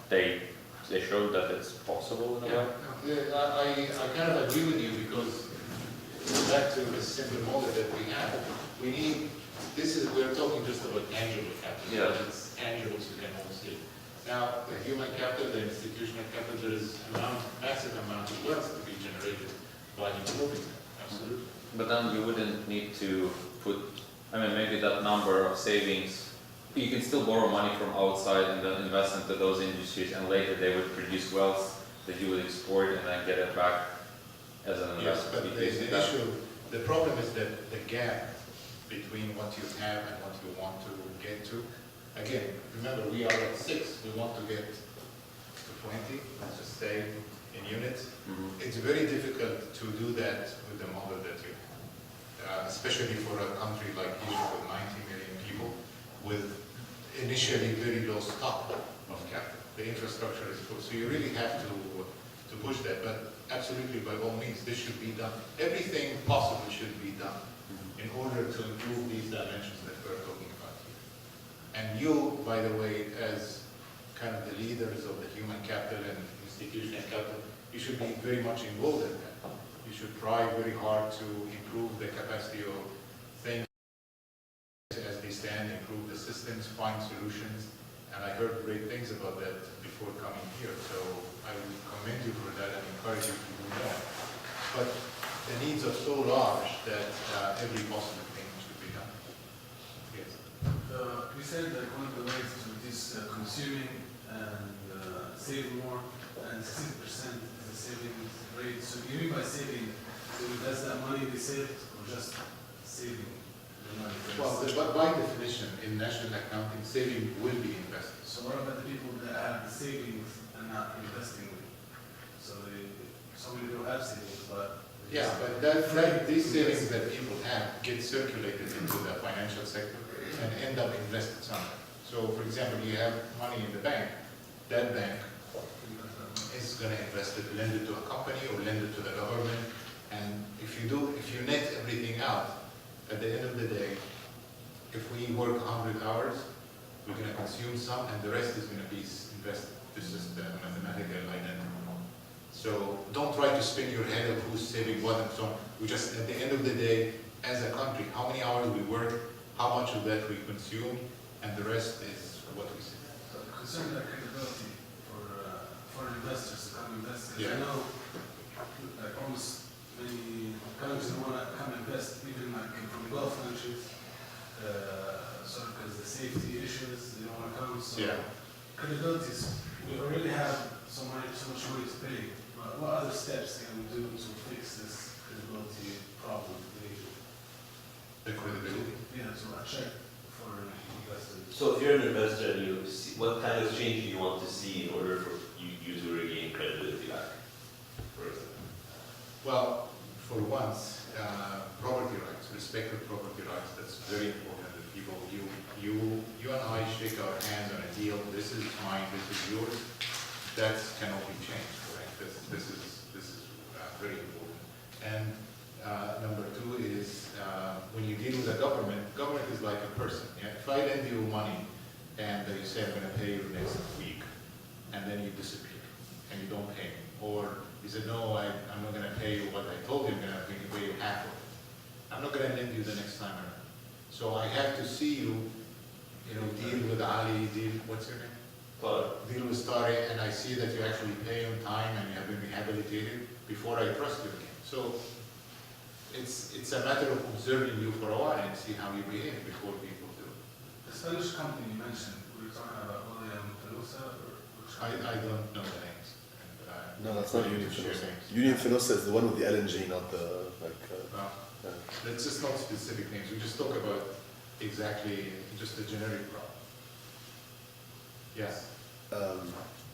they showed that it's possible in a way. I kind of agree with you, because back to the simple model that we have, we're talking just about tangible capital. Yeah. It's tangible, so you can almost see. Now, the human capital, the institutional capital, there is massive amount of wealth to be generated by improving them. Absolutely. But then you wouldn't need to put, maybe that number of savings, you can still borrow money from outside and then invest into those industries, and later they would produce wealth that you would export and then get it back as an Yes, investment. but the issue, the problem is that the gap between what you have and what you want to get to. Again, remember, we are at 6, we want to get to 20, let's just say, in units. It's very difficult to do that with the model that you have, especially for a country like Egypt with 90 million people, with initially very low stock of capital. The infrastructure is full, so you really have to push that, but absolutely, by all means, this should be done. Everything possible should be done in order to improve these dimensions that we're talking about here. And you, by the way, as kind of the leaders of the human capital and institutional capital, you should be very much involved in that. You should try very hard to improve the capacity of things as they stand, improve the systems, find solutions. And I heard great things about that before coming here, so I would commend you for that and encourage you to do more. But the needs are so large that every possible thing should be done. Yes. We said that one of the ways to reduce consuming and save more, and 60% is the savings rate. So what do you mean by saving? So does that money be saved or just saving the money? Well, by definition, in national accounting, saving will be invested. So what about the people that have the savings and not investing with? So some people don't have savings, but yeah, but these savings that people have get circulated into the financial sector and end up invested somewhere. So, for example, you have money in the bank. That bank is going to invest it, lend it to a company or lend it to the government. And if you net everything out, at the end of the day, if we work 100 hours, we're going to consume some, and the rest is going to be invested. This is the mathematical identity. So don't try to spin your head of who's saving what and so on. We just, at the end of the day, as a country, how many hours we work, how much of that we consume, and the rest is what we save. So concerning that credibility for investors to come invest, Yeah. I know like almost many countries want to come invest, even like from Gulf countries, sort of because the safety issues, they don't want to come. So Yeah. credibility is, we already have so much money to pay. But what other steps can we do to fix this credibility problem in Egypt? The credibility? Yeah, to attract foreign investors. So if you're an investor and you see, what kind of change do you want to see in order for you to regain credibility back? For example. Well, for once, property rights, respect of property rights, that's very important that people, you and I shake our hands on a deal, this is mine, this is yours, that cannot be changed, correct? This is very important. And number two is, when you deal with a government is like a person. Yeah? If I lend you money and you say, I'm going to pay you next week, and then you disappear, and you don't pay me, or you said, no, I'm not going to pay you what I told you, I'm going to pay you half of it. I'm not going to lend you the next time around. So I have to see you, deal with Ali, what's your name? Deal with Tariq, and I see that you actually pay on time and you have been rehabilitated before I trust you again. So it's a matter of observing you for a while and see how you behave before people do. The Spanish company you mentioned, were you talking about William Pelusa or which I company? don't know the names. No, that's not Union Share Filosa. names. Union Filosa is the one with the LNG, not the, No. Let's just not specific names. We just talk about exactly just the generic problem. Yes.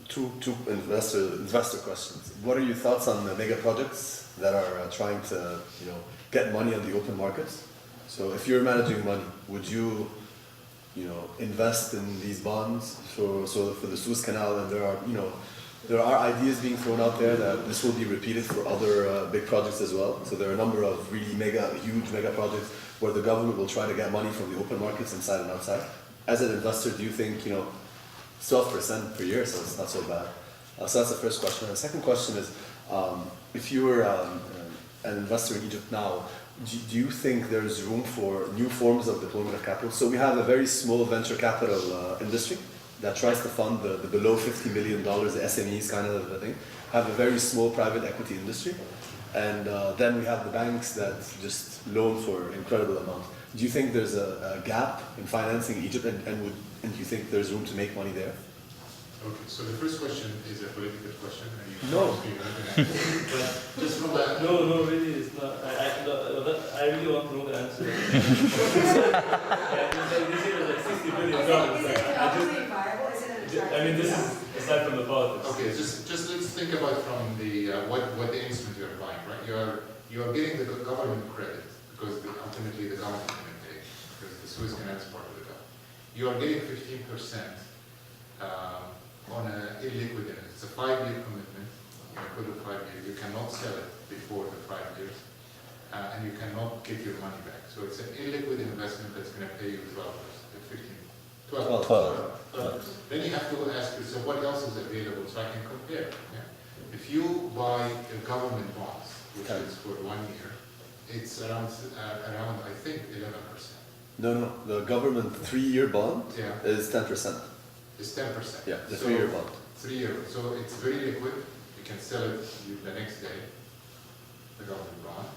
two investor questions. What are your thoughts on the mega projects that are trying to, get money on the open markets? So if you're managing money, would you, invest in these bonds for the Suez Canal? And there are ideas being thrown out there that this will be repeated for other big projects as well. So there are a number of really huge mega projects where the government will try to get money from the open markets inside and outside. As an investor, do you think, 12% per year, so it's not so bad. So that's the first question. And the second question is, if you were an investor in Egypt now, do you think there's room for new forms of deployment of capital? So we have a very small venture capital industry that tries to fund the below $50 million, the SMEs kind of thing, have a very small private equity industry. And then we have the banks that just loan for incredible amounts. Do you think there's a gap in financing Egypt, and do you think there's room to make money there? Okay, so the first question is a political question, and you No. but just from that. No, really, it's not. I really want to know the answer. Yeah, this year was like $60 billion. Is it economically viable? Is it an attractive? I mean, this is aside from the politics. Okay, just let's think about from the what the instrument you're buying, right? You are getting the government credit because ultimately the government can pay because the Suez Canal is part of the government. You are getting 15% on an illiquid investment. It's a 5-year commitment. You put it 5 years. You cannot sell it before the 5 years, and you cannot get your money back. So it's an illiquid investment that's going to pay you 12%, 15, 12. Then you have to ask yourself, what else is available so I can compare? Yeah? If you buy a government bonds, which is for 1 year, it's around I think 11%. No, the government 3-year bond is 10%. It's 10%. Yeah, the 3-year bond. 3 years. So it's very liquid. You can sell it the next day, the government bond.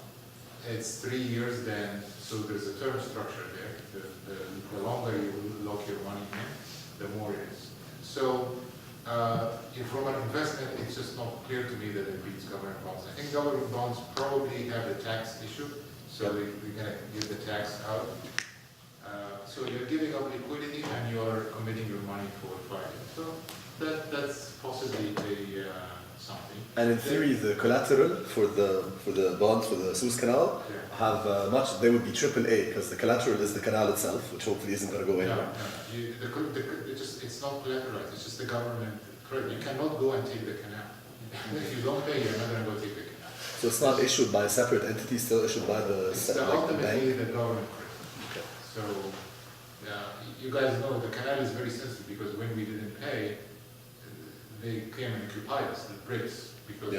It's 3 years then, so there's a term structure there. The longer you lock your money in, the more it is. So from an investment, it's just not clear to me that it beats government bonds. I think government bonds probably have a tax issue, so we're going to give the tax out. So you're giving up liquidity and you're committing your money for 5 years. So that's possibly something. And in theory, the collateral for the bonds for the Suez Canal have they would be AAA because the collateral is the canal itself, which hopefully isn't going to go anywhere. It's not collateralized. It's just the government credit. You cannot go and take the canal. If you don't pay, you're not going to go take the canal. So it's not issued by a separate entity, still issued by the ultimately bank? the government credit. Okay. So you guys know the canal is very sensitive because when we didn't pay, they came and occupied us, the Brits, because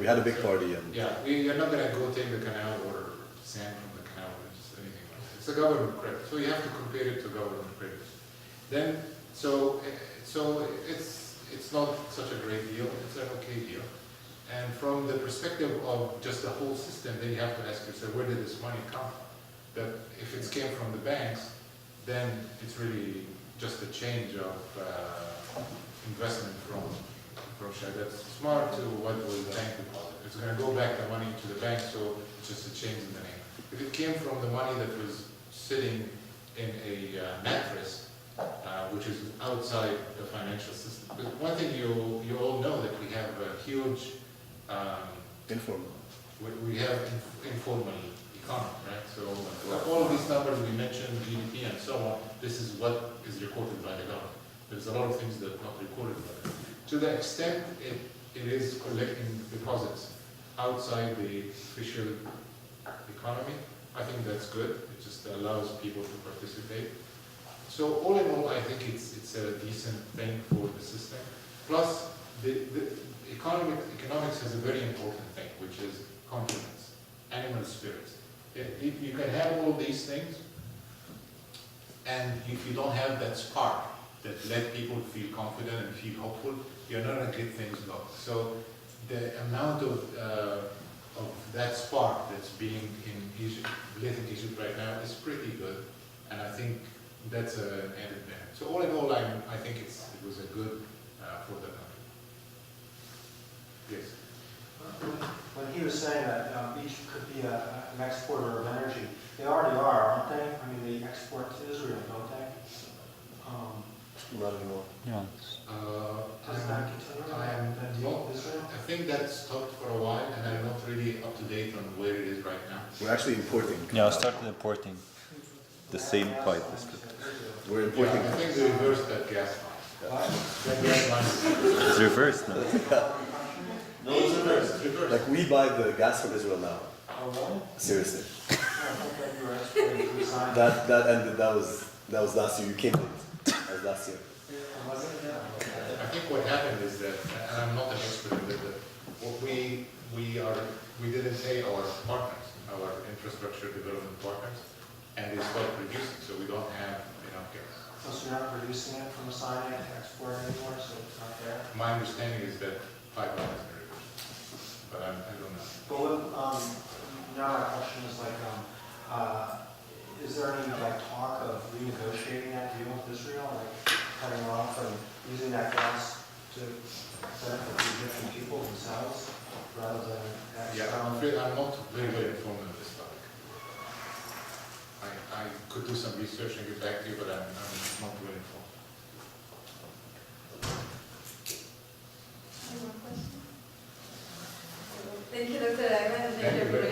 we had a big party. And you're not going to go take the canal or sand from the canal or just anything like that. It's a government credit, so you have to compare it to government credit. Then, so it's not such a great deal. It's an okay deal. And from the perspective of just the whole system, then you have to ask yourself, where did this money come from? That if it came from the banks, then it's really just a change of investment from Russia. That's smart to what was the bank deposit. It's going to go back the money to the bank, so it's just a change in the name. If it came from the money that was sitting in a mattress, which is outside the financial system. But one thing you all know that we have a huge informal. We have informal economy, right? So all of these numbers we mentioned, GDP and so on, this is what is recorded by the government. There's a lot of things that are not recorded by the government. To the extent it is collecting deposits outside the official economy, I think that's good. It just allows people to participate. So all in all, I think it's a decent thing for the system. Plus, the economics has a very important thing, which is confidence, animal spirits. You can have all these things, and if you don't have that spark that let people feel confident and feel hopeful, you're not going to get things done. So the amount of that spark that's being lit in Egypt right now is pretty good, and I think that's an added benefit. So all in all, I think it was a good for the country. Yes. When he was saying that Egypt could be an exporter of energy, they already are, aren't they? I mean, they export to Israel, don't they? Not anymore. Yeah. I think that stopped for a while, and I'm not really up to date on where it is right now. We're actually importing. Yeah, I started importing the same pipe. We're importing. I think they reversed that gas line. That gas line. It's reversed now. No, it's reversed. Like we buy the gas from Israel now. Oh, really? Seriously. Yeah, that ended. That was last year. You came late. That was last year. I think what happened is that, and I'm not an expert in that, what we didn't pay our partners, our infrastructure development partners, and they stopped producing, so we don't have enough gas. So you're not producing it from the Sinai to export anymore, so it's not there? My understanding is that pipeline is very good, but I don't know. Well, now my question is like, is there any talk of renegotiating that deal with Israel, like cutting off and using that gas Yeah, I'm afraid I'm not very well informed on this topic. I could do some research and get back to you, but I'm not well informed. Thank you, Dr. Ayman, and thank you, everybody.